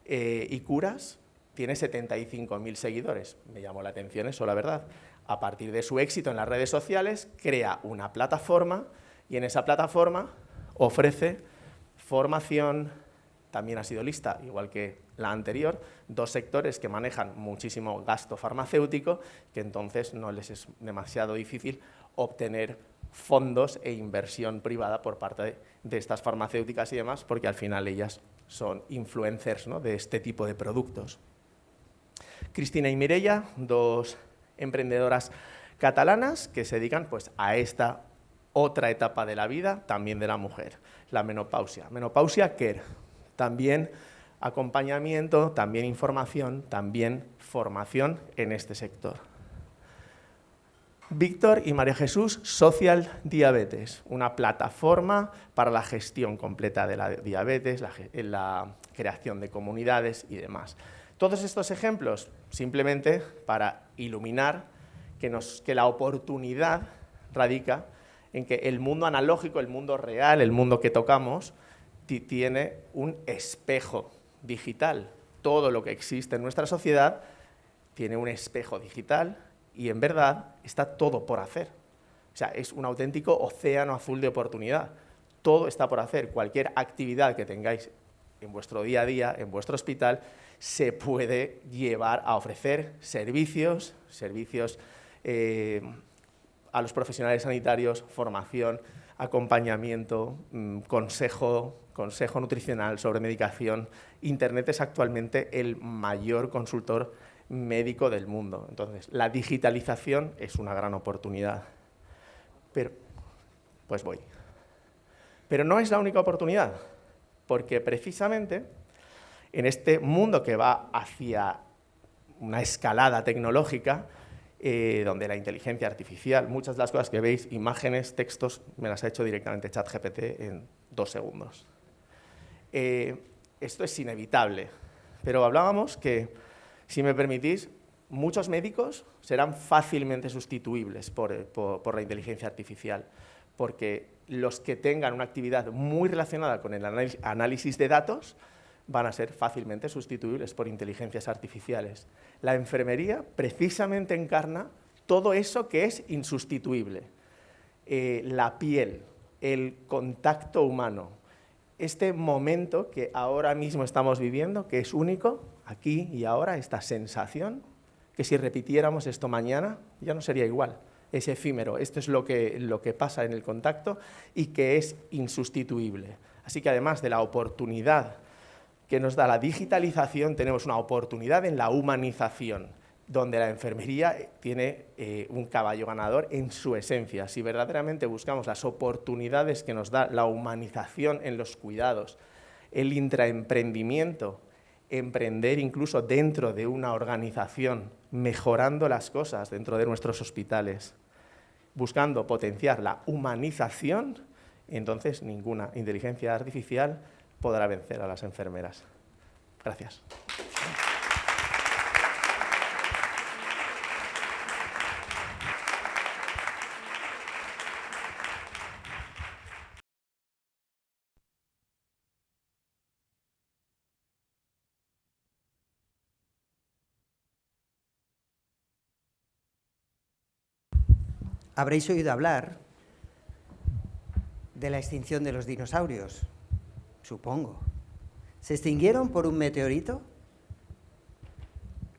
y curas tiene 75.000 seguidores. Me llamó la atención eso, la verdad. A partir de su éxito en las redes sociales, crea una plataforma y en esa plataforma ofrece formación. También ha sido lista, igual que la anterior, 2 sectores que manejan muchísimo gasto farmacéutico, que entonces no les es demasiado difícil obtener fondos e inversión privada por parte de estas farmacéuticas y demás, porque al final ellas son influencers, ¿no?, de este tipo de productos. Cristina y Mireia, 2 emprendedoras catalanas que se dedican pues, a esta otra etapa de la vida, también de la mujer, la menopausia. Menopausia Care, también acompañamiento, también información, también formación en este sector. Víctor y María Jesús, Social Diabetes, una plataforma para la gestión completa de la diabetes, la creación de comunidades y demás. Todos estos ejemplos simplemente para iluminar que la oportunidad radica en que el mundo analógico, el mundo real, el mundo que tocamos, tiene un espejo digital. Todo lo que existe en nuestra sociedad tiene un espejo digital y en verdad está todo por hacer. O sea, es un auténtico océano azul de oportunidad. Todo está por hacer. Cualquier actividad que tengáis en vuestro día a día, en vuestro hospital, se puede llevar a ofrecer servicios a los profesionales sanitarios, formación, acompañamiento, consejo nutricional sobre medicación. Internet es actualmente el mayor consultor médico del mundo. Entonces, la digitalización es una gran oportunidad. Pero no es la única oportunidad, porque precisamente en este mundo que va hacia una escalada tecnológica, donde la inteligencia artificial, muchas de las cosas que veis, imágenes, textos, me las ha hecho directamente ChatGPT en 2 segundos. Esto es inevitable, pero hablábamos que, si me permitís, muchos médicos serán fácilmente sustituibles por la inteligencia artificial, porque los que tengan una actividad muy relacionada con el análisis de datos van a ser fácilmente sustituibles por inteligencias artificiales. La enfermería precisamente encarna todo eso que es insustituible. La piel, el contacto humano, este momento que ahora mismo estamos viviendo, que es único, aquí y ahora, esta sensación, que si repitiéramos esto mañana ya no sería igual. Es efímero, esto es lo que pasa en el contacto y que es insustituible. Así que además de la oportunidad que nos da la digitalización, tenemos una oportunidad en la humanización, donde la enfermería tiene un caballo ganador en su esencia. Si verdaderamente buscamos las oportunidades que nos da la humanización en los cuidados, el intraemprendimiento, emprender incluso dentro de una organización, mejorando las cosas dentro de nuestros hospitales, buscando potenciar la humanización, entonces ninguna inteligencia artificial podrá vencer a las enfermeras. Gracias. Habréis oído hablar de la extinción de los dinosaurios, supongo. ¿Se extinguieron por un meteorito?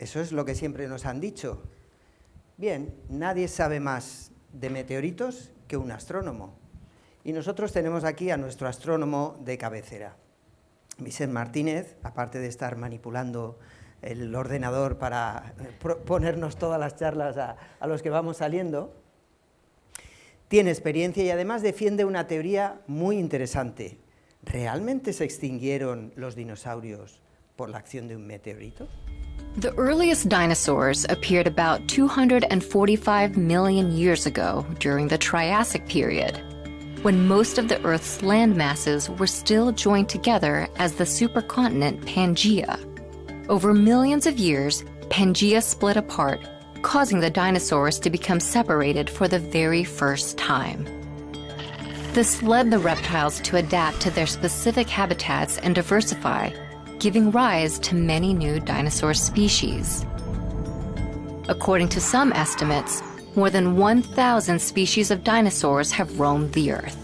Eso es lo que siempre nos han dicho. Bien, nadie sabe más de meteoritos que un astrónomo. Y nosotros tenemos aquí a nuestro astrónomo de cabecera. Vicent Martínez, aparte de estar manipulando el ordenador para ponernos todas las charlas a los que vamos saliendo, tiene experiencia y además defiende una teoría muy interesante. ¿Realmente se extinguieron los dinosaurios por la acción de un meteorito? The earliest dinosaurs appeared about 245 million years ago during the Triassic period, when most of the Earth's land masses were still joined together as the supercontinent Pangaea. Over millions of years, Pangaea split apart, causing the dinosaurs to become separated for the very first time. This led the reptiles to adapt to their specific habitats and diversify, giving rise to many new dinosaur species. According to some estimates, more than 1,000 species of dinosaurs have roamed the Earth.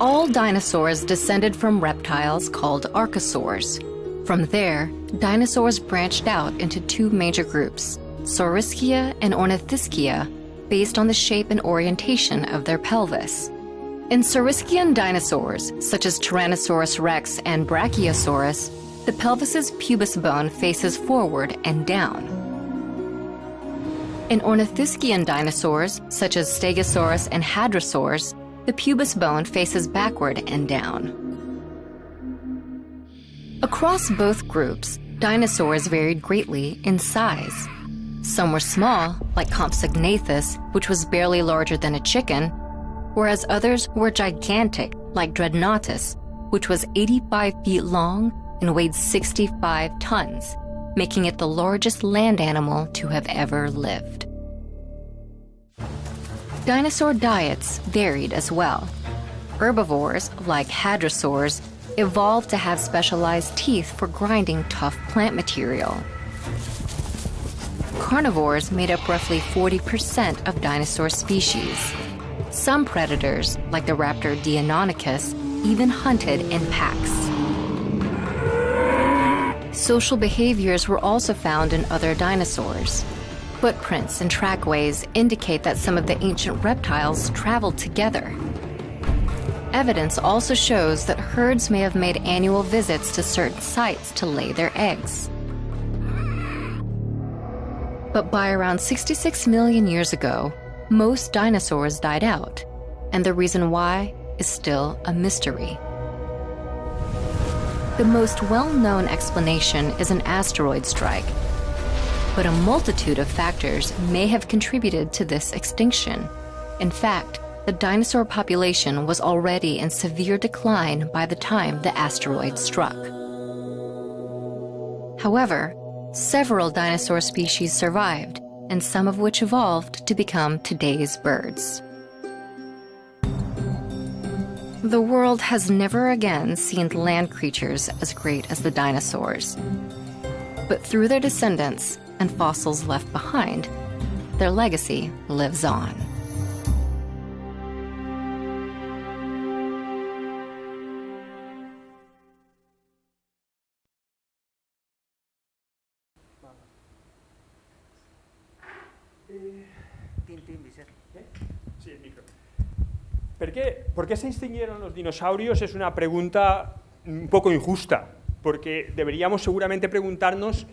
All dinosaurs descended from reptiles called archosaurs. From there, dinosaurs branched out into two major groups, Saurischia and Ornithischia, based on the shape and orientation of their pelvis. In Saurischian dinosaurs, such as Tyrannosaurus rex and Brachiosaurus, the pelvis's pubis bone faces forward and down. In Ornithischian dinosaurs, such as Stegosaurus and Hadrosaurs, the pubis bone faces backward and down. Across both groups, dinosaurs varied greatly in size. Some were small, like Compsognathus, which was barely larger than a chicken, whereas others were gigantic, like Dreadnoughtus, which was 85 feet long and weighed 65 tons, making it the largest land animal to have ever lived. Dinosaur diets varied as well. Herbivores, like hadrosaurs, evolved to have specialized teeth for grinding tough plant material. Carnivores made up roughly 40% of dinosaur species. Some predators, like the raptor Deinonychus, even hunted in packs. Social behaviors were also found in other dinosaurs. Footprints and trackways indicate that some of the ancient reptiles traveled together. Evidence also shows that herds may have made annual visits to certain sites to lay their eggs. But by around 66 million years ago, most dinosaurs died out, and the reason why is still a mystery. The most well-known explanation is an asteroid strike, but a multitude of factors may have contributed to this extinction. In fact, the dinosaur population was already in severe decline by the time the asteroid struck. However, several dinosaur species survived, and some of which evolved to become today's birds. The world has never again seen land creatures as great as the dinosaurs. But through their descendants and fossils left behind, their legacy lives on. ¿Por qué se extinguieron los dinosaurios? Es una pregunta un poco injusta, porque deberíamos seguramente preguntarnos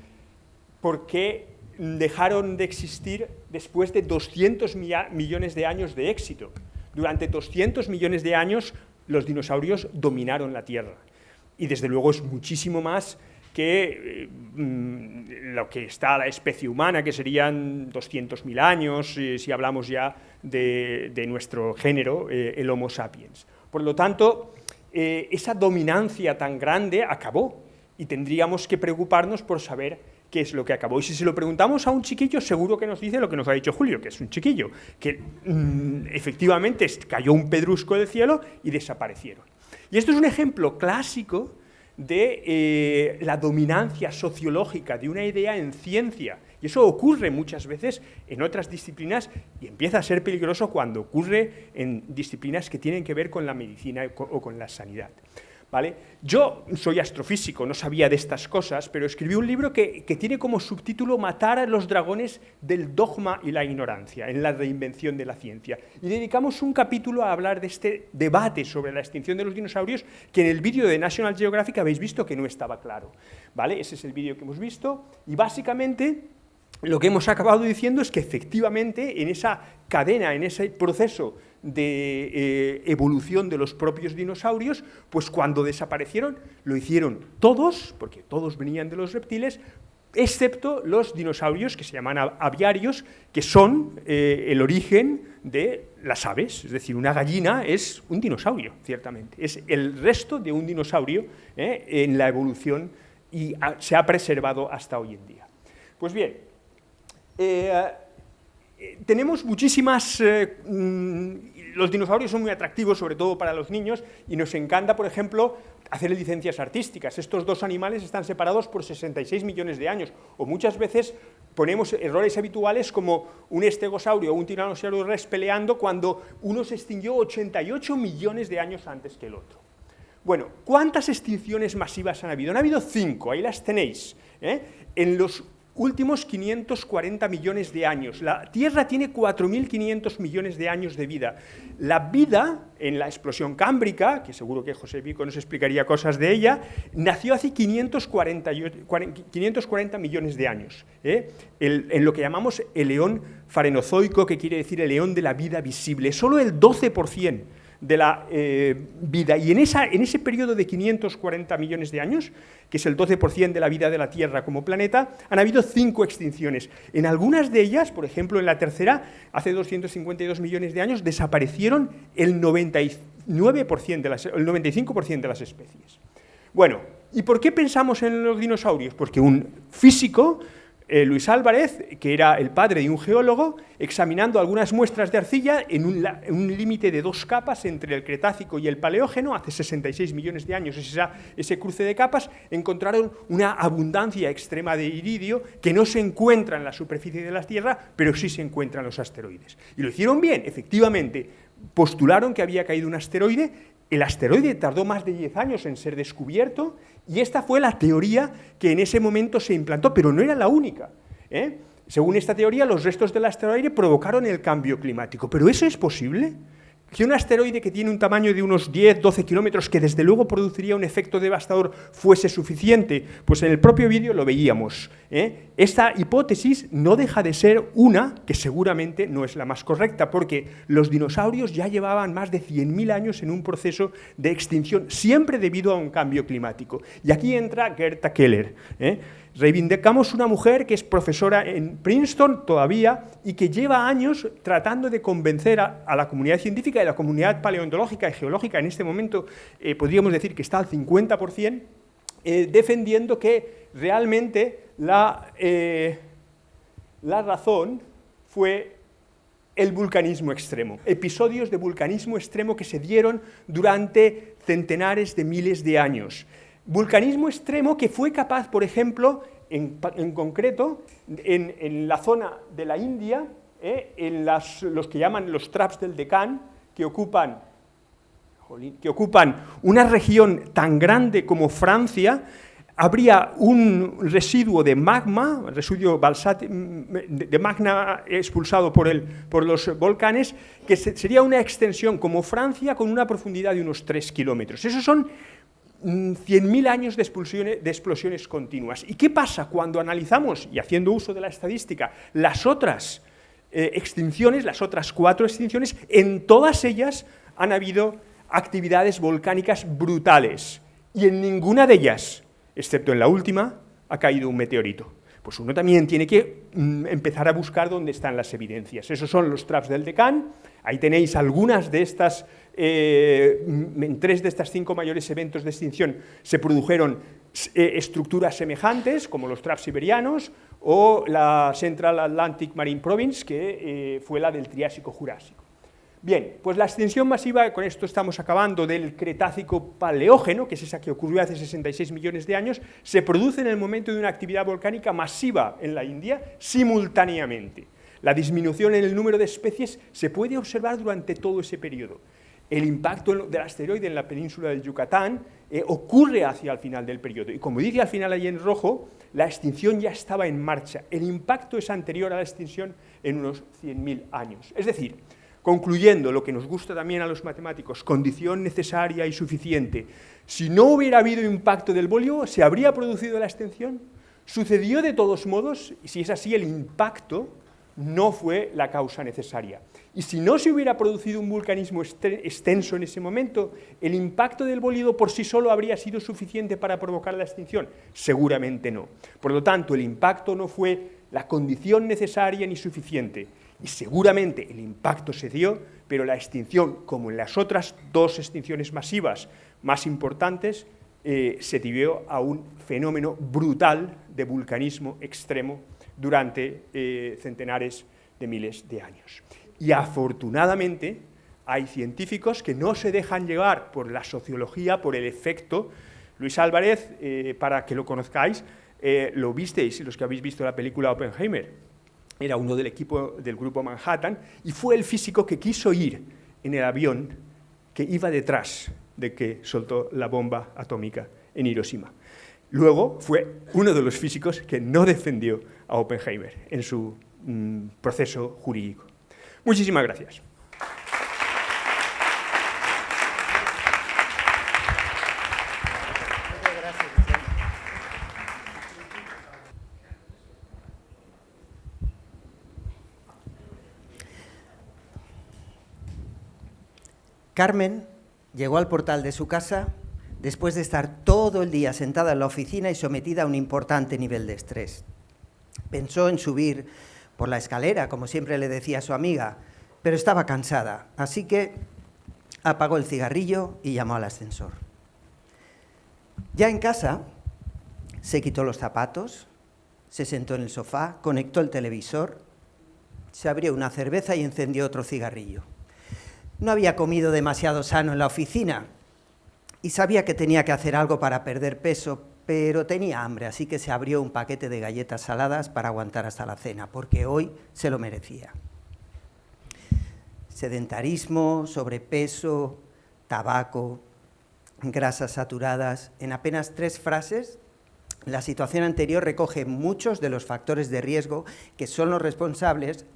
por qué dejaron de existir después de 200 millones de años de éxito. Durante 200 millones de años los dinosaurios dominaron la Tierra, y desde luego es muchísimo más que lo que está la especie humana, que serían 200.000 años, si hablamos ya de nuestro género, el Homo sapiens. Por lo tanto, esa dominancia tan grande acabó, y tendríamos que preocuparnos por saber qué es lo que acabó. Y si se lo preguntamos a un chiquillo, seguro que nos dice lo que nos ha dicho Julio, que es un chiquillo, que efectivamente cayó un pedrusco del cielo y desaparecieron. Y esto es un ejemplo clásico de la dominancia sociológica de una idea en ciencia. Y eso ocurre muchas veces en otras disciplinas, y empieza a ser peligroso cuando ocurre en disciplinas que tienen que ver con la medicina o con la sanidad. ¿Vale? Yo soy astrofísico, no sabía de estas cosas, pero escribí un libro que tiene como subtítulo Matar a los dragones del dogma y la ignorancia, en la reinvención de la ciencia. Y dedicamos un capítulo a hablar de este debate sobre la extinción de los dinosaurios, que en el vídeo de National Geographic habéis visto que no estaba claro. ¿Vale? Ese es el vídeo que hemos visto, y básicamente lo que hemos acabado diciendo es que efectivamente en esa cadena, en ese proceso de evolución de los propios dinosaurios, pues cuando desaparecieron lo hicieron todos, porque todos venían de los reptiles, excepto los dinosaurios que se llaman aviarios, que son el origen de las aves. Es decir, una gallina es un dinosaurio, ciertamente. Es el resto de un dinosaurio en la evolución y se ha preservado hasta hoy en día. Pues bien, tenemos muchísimas... los dinosaurios son muy atractivos, sobre todo para los niños, y nos encanta, por ejemplo, hacer licencias artísticas. Estos dos animales están separados por 66 millones de años, o muchas veces ponemos errores habituales como un estegosaurio o un tiranosaurio rex peleando cuando uno se extinguió 88 millones de años antes que el otro. Bueno, ¿cuántas extinciones masivas han habido? Han habido 5, ahí las tenéis, en los últimos 540 millones de años. La Tierra tiene 4.500 millones de años de vida. La vida, en la explosión cámbrica, que seguro que José Vico nos explicaría cosas de ella, nació hace 540 millones de años, en lo que llamamos el eón farenozoico, que quiere decir el eón de la vida visible. Solo el 12% de la vida, y en ese periodo de 540 millones de años, que es el 12% de la vida de la Tierra como planeta, han habido 5 extinciones. En algunas de ellas, por ejemplo, en la tercera, hace 252 millones de años, desaparecieron el 95% de las especies. Bueno, ¿y por qué pensamos en los dinosaurios? Porque un físico, Luis Álvarez, que era el padre de un geólogo, examinando algunas muestras de arcilla en un límite de 2 capas entre el Cretácico y el Paleógeno, hace 66 millones de años, ese cruce de capas, encontraron una abundancia extrema de iridio que no se encuentra en la superficie de la Tierra, pero sí se encuentra en los asteroides. Y lo hicieron bien, efectivamente, postularon que había caído un asteroide. El asteroide tardó más de 10 años en ser descubierto y esta fue la teoría que en ese momento se implantó, pero no era la única. Según esta teoría, los restos del asteroide provocaron el cambio climático. ¿Pero eso es posible? Que un asteroide que tiene un tamaño de unos 10-12 kilómetros, que desde luego produciría un efecto devastador, fuese suficiente, pues en el propio vídeo lo veíamos. Esta hipótesis no deja de ser una que seguramente no es la más correcta, porque los dinosaurios ya llevaban más de 100.000 años en un proceso de extinción, siempre debido a un cambio climático. Y aquí entra Gerta Keller. Reivindicamos una mujer que es profesora en Princeton todavía y que lleva años tratando de convencer a la comunidad científica y a la comunidad paleontológica y geológica, en este momento podríamos decir que está al 50%, defendiendo que realmente la razón fue el vulcanismo extremo, episodios de vulcanismo extremo que se dieron durante centenares de miles de años. Vulcanismo extremo que fue capaz, por ejemplo, en concreto, en la zona de la India, en los que llaman los traps del Deccan, que ocupan una región tan grande como Francia, habría un residuo de magma, residuo de magma expulsado por los volcanes, que sería una extensión como Francia con una profundidad de unos 3 kilómetros. Esos son 100.000 años de explosiones continuas. ¿Y qué pasa cuando analizamos, y haciendo uso de la estadística, las otras extinciones, las otras 4 extinciones? En todas ellas han habido actividades volcánicas brutales, y en ninguna de ellas, excepto en la última, ha caído un meteorito. Pues uno también tiene que empezar a buscar dónde están las evidencias. Esos son los traps del Deccan. Ahí tenéis algunas de estas, en 3 de estas 5 mayores eventos de extinción se produjeron estructuras semejantes, como los traps siberianos o la Central Atlantic Marine Province, que fue la del Triásico-Jurásico. Bien, pues la extinción masiva, con esto estamos acabando, del Cretácico-Paleógeno, que es esa que ocurrió hace 66 millones de años, se produce en el momento de una actividad volcánica masiva en la India, simultáneamente. La disminución en el número de especies se puede observar durante todo ese periodo. El impacto del asteroide en la península del Yucatán ocurre hacia el final del periodo. Y como dice al final ahí en rojo, la extinción ya estaba en marcha. El impacto es anterior a la extinción en unos 100.000 años. Es decir, concluyendo lo que nos gusta también a los matemáticos, condición necesaria y suficiente. Si no hubiera habido impacto del bolio, ¿se habría producido la extinción? ¿Sucedió de todos modos? Y si es así, el impacto no fue la causa necesaria. Y si no se hubiera producido un vulcanismo extenso en ese momento, ¿el impacto del bólido por sí solo habría sido suficiente para provocar la extinción? Seguramente no. Por lo tanto, el impacto no fue la condición necesaria ni suficiente. Y seguramente el impacto se dio, pero la extinción, como en las otras dos extinciones masivas más importantes, se debió a un fenómeno brutal de vulcanismo extremo durante centenares de miles de años. Y afortunadamente hay científicos que no se dejan llevar por la sociología, por el efecto. Luis Álvarez, para que lo conozcáis, lo visteis, los que habéis visto la película Oppenheimer, era uno del equipo del grupo Manhattan y fue el físico que quiso ir en el avión que iba detrás de que soltó la bomba atómica en Hiroshima. Luego fue uno de los físicos que no defendió a Oppenheimer en su proceso jurídico. Muchísimas gracias. Carmen llegó al portal de su casa después de estar todo el día sentada en la oficina y sometida a un importante nivel de estrés. Pensó en subir por la escalera, como siempre le decía a su amiga, pero estaba cansada, así que apagó el cigarrillo y llamó al ascensor. Ya en casa, se quitó los zapatos, se sentó en el sofá, conectó el televisor, se abrió una cerveza y encendió otro cigarrillo. No había comido demasiado sano en la oficina y sabía que tenía que hacer algo para perder peso, pero tenía hambre, así que se abrió un paquete de galletas saladas para aguantar hasta la cena, porque hoy se lo merecía. Sedentarismo, sobrepeso, tabaco, grasas saturadas. En apenas 3 frases, la situación anterior recoge muchos de los factores de riesgo que son los responsables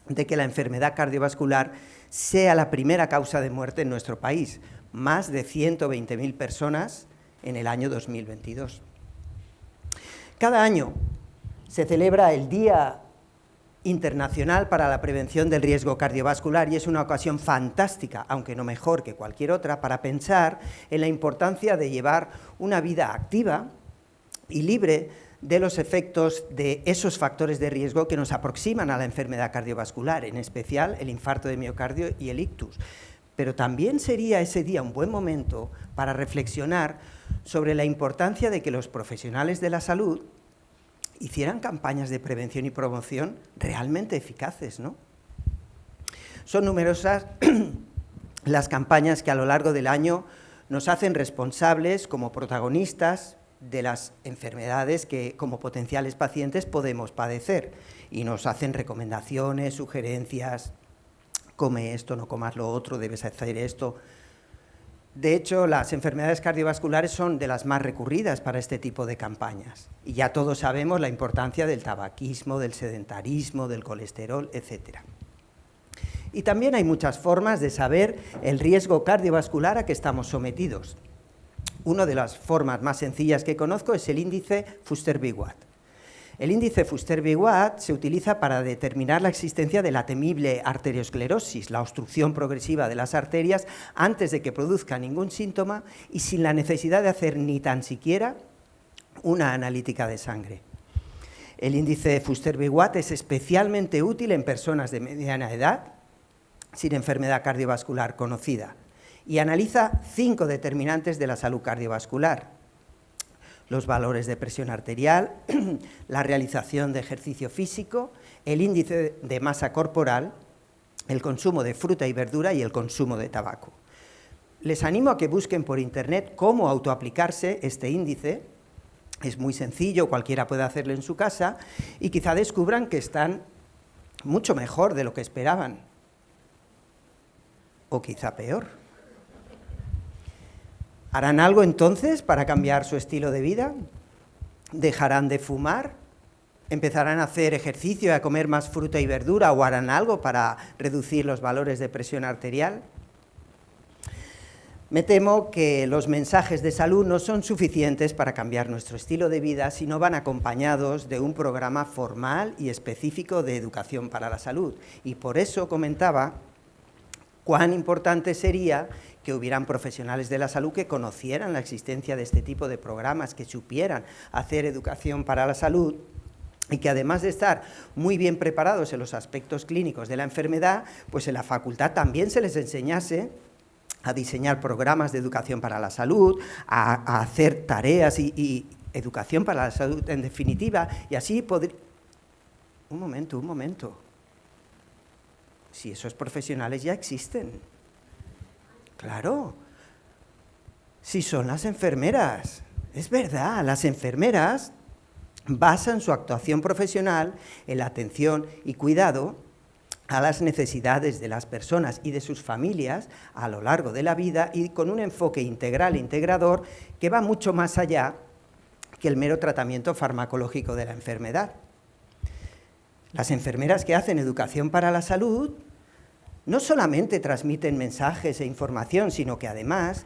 de que la enfermedad cardiovascular sea la primera causa de muerte en nuestro país. Más de 120.000 personas en el año 2022. Cada año se celebra el Día Internacional para la Prevención del Riesgo Cardiovascular y es una ocasión fantástica, aunque no mejor que cualquier otra, para pensar en la importancia de llevar una vida activa y libre de los efectos de esos factores de riesgo que nos aproximan a la enfermedad cardiovascular, en especial el infarto de miocardio y el ictus. Pero también sería ese día un buen momento para reflexionar sobre la importancia de que los profesionales de la salud hicieran campañas de prevención y promoción realmente eficaces, ¿no? Son numerosas las campañas que a lo largo del año nos hacen responsables como protagonistas de las enfermedades que como potenciales pacientes podemos padecer y nos hacen recomendaciones, sugerencias, come esto, no comas lo otro, debes hacer esto. De hecho, las enfermedades cardiovasculares son de las más recurridas para este tipo de campañas. Y ya todos sabemos la importancia del tabaquismo, del sedentarismo, del colesterol, etc. Y también hay muchas formas de saber el riesgo cardiovascular a que estamos sometidos. Una de las formas más sencillas que conozco es el índice Fuster-Biwat. El índice Fuster-Biwat se utiliza para determinar la existencia de la temible arteriosclerosis, la obstrucción progresiva de las arterias antes de que produzca ningún síntoma y sin la necesidad de hacer ni tan siquiera una analítica de sangre. El índice Fuster-Biwat es especialmente útil en personas de mediana edad sin enfermedad cardiovascular conocida y analiza 5 determinantes de la salud cardiovascular: los valores de presión arterial, la realización de ejercicio físico, el índice de masa corporal, el consumo de fruta y verdura y el consumo de tabaco. Les animo a que busquen por internet cómo autoaplicarse este índice. Es muy sencillo, cualquiera puede hacerlo en su casa y quizá descubran que están mucho mejor de lo que esperaban. O quizá peor. ¿Harán algo entonces para cambiar su estilo de vida? ¿Dejarán de fumar? ¿Empezarán a hacer ejercicio y a comer más fruta y verdura? ¿O harán algo para reducir los valores de presión arterial? Me temo que los mensajes de salud no son suficientes para cambiar nuestro estilo de vida si no van acompañados de un programa formal y específico de educación para la salud. Y por eso comentaba cuán importante sería que hubieran profesionales de la salud que conocieran la existencia de este tipo de programas, que supieran hacer educación para la salud y que además de estar muy bien preparados en los aspectos clínicos de la enfermedad, pues en la facultad también se les enseñase a diseñar programas de educación para la salud, a hacer tareas y educación para la salud en definitiva, y así poder... Un momento. Si esos profesionales ya existen. Claro. Si son las enfermeras. Es verdad, las enfermeras basan su actuación profesional en la atención y cuidado a las necesidades de las personas y de sus familias a lo largo de la vida y con un enfoque integral e integrador que va mucho más allá que el mero tratamiento farmacológico de la enfermedad. Las enfermeras que hacen educación para la salud no solamente transmiten mensajes e información, sino que además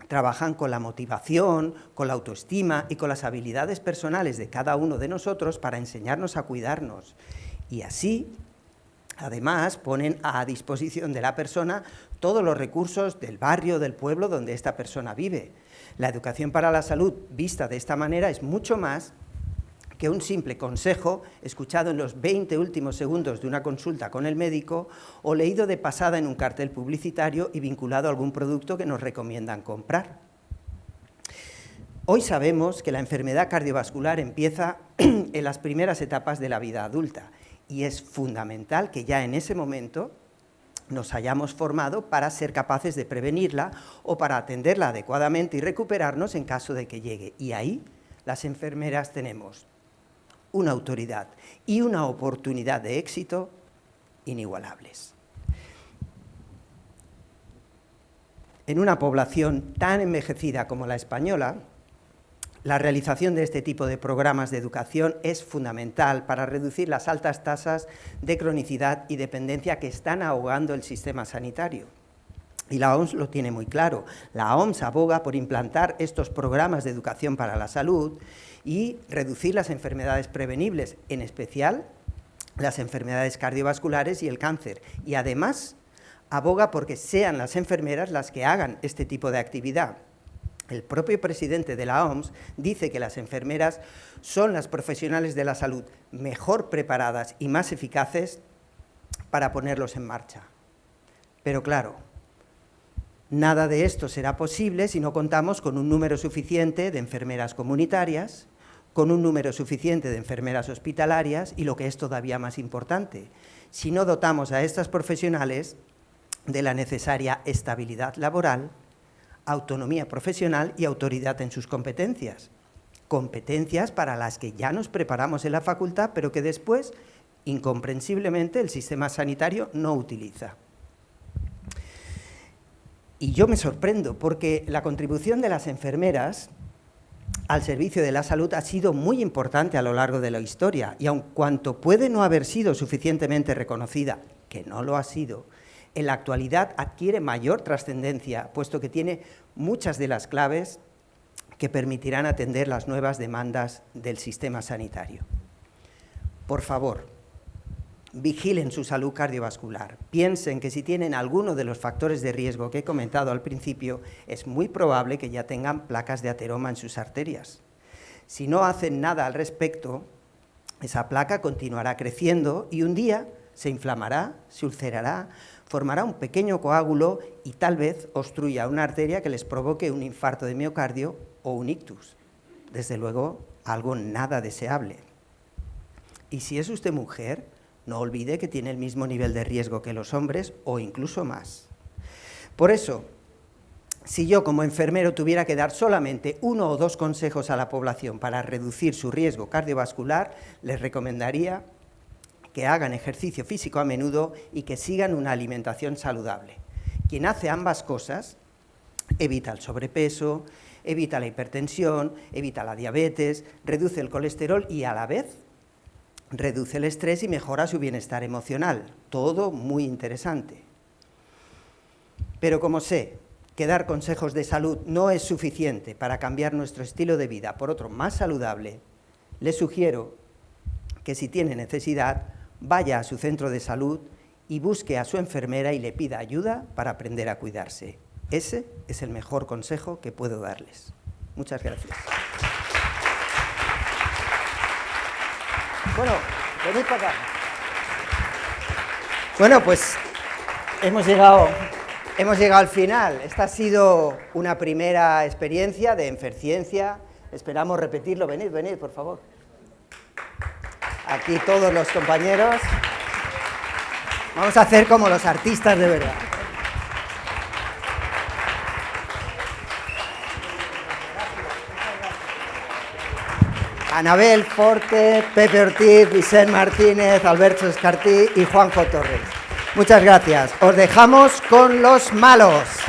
trabajan con la motivación, con la autoestima y con las habilidades personales de cada uno de nosotros para enseñarnos a cuidarnos. Y así, además, ponen a disposición de la persona todos los recursos del barrio, del pueblo donde esta persona vive. La educación para la salud, vista de esta manera, es mucho más que un simple consejo escuchado en los 20 últimos segundos de una consulta con el médico o leído de pasada en un cartel publicitario y vinculado a algún producto que nos recomiendan comprar. Hoy sabemos que la enfermedad cardiovascular empieza en las primeras etapas de la vida adulta y es fundamental que ya en ese momento nos hayamos formado para ser capaces de prevenirla o para atenderla adecuadamente y recuperarnos en caso de que llegue. Y ahí las enfermeras tenemos una autoridad y una oportunidad de éxito inigualables. En una población tan envejecida como la española, la realización de este tipo de programas de educación es fundamental para reducir las altas tasas de cronicidad y dependencia que están ahogando el sistema sanitario. Y la OMS lo tiene muy claro. La OMS aboga por implantar estos programas de educación para la salud y reducir las enfermedades prevenibles, en especial las enfermedades cardiovasculares y el cáncer. Y además aboga porque sean las enfermeras las que hagan este tipo de actividad. El propio presidente de la OMS dice que las enfermeras son las profesionales de la salud mejor preparadas y más eficaces para ponerlos en marcha. Pero claro, nada de esto será posible si no contamos con un número suficiente de enfermeras comunitarias, con un número suficiente de enfermeras hospitalarias y, lo que es todavía más importante, si no dotamos a estas profesionales de la necesaria estabilidad laboral, autonomía profesional y autoridad en sus competencias. Competencias para las que ya nos preparamos en la facultad, pero que después, incomprensiblemente, el sistema sanitario no utiliza. Y yo me sorprendo porque la contribución de las enfermeras al servicio de la salud ha sido muy importante a lo largo de la historia y aun cuanto puede no haber sido suficientemente reconocida, que no lo ha sido, en la actualidad adquiere mayor trascendencia, puesto que tiene muchas de las claves que permitirán atender las nuevas demandas del sistema sanitario. Por favor, vigilen su salud cardiovascular. Piensen que si tienen alguno de los factores de riesgo que he comentado al principio, es muy probable que ya tengan placas de ateroma en sus arterias. Si no hacen nada al respecto, esa placa continuará creciendo y un día se inflamará, se ulcerará, formará un pequeño coágulo y tal vez obstruya una arteria que les provoque un infarto de miocardio o un ictus. Desde luego, algo nada deseable. Y si es usted mujer, no olvide que tiene el mismo nivel de riesgo que los hombres o incluso más. Por eso, si yo como enfermero tuviera que dar solamente 1 o 2 consejos a la población para reducir su riesgo cardiovascular, les recomendaría que hagan ejercicio físico a menudo y que sigan una alimentación saludable. Quien hace ambas cosas evita el sobrepeso, evita la hipertensión, evita la diabetes, reduce el colesterol y a la vez reduce el estrés y mejora su bienestar emocional. Todo muy interesante. Pero como sé que dar consejos de salud no es suficiente para cambiar nuestro estilo de vida por otro más saludable, le sugiero que si tiene necesidad, vaya a su centro de salud y busque a su enfermera y le pida ayuda para aprender a cuidarse. Ese es el mejor consejo que puedo darles. Muchas gracias. Bueno, venid para acá. Bueno, pues hemos llegado al final. Esta ha sido una primera experiencia de Enferciencia. Esperamos repetirlo. Venid, por favor. Aquí todos los compañeros. Vamos a hacer como los artistas de verdad. Anabel Forte, Pepe Ortiz, Vicente Martínez, Alberto Escartí y Juanjo Torres. Muchas gracias. Os dejamos con Los Malos.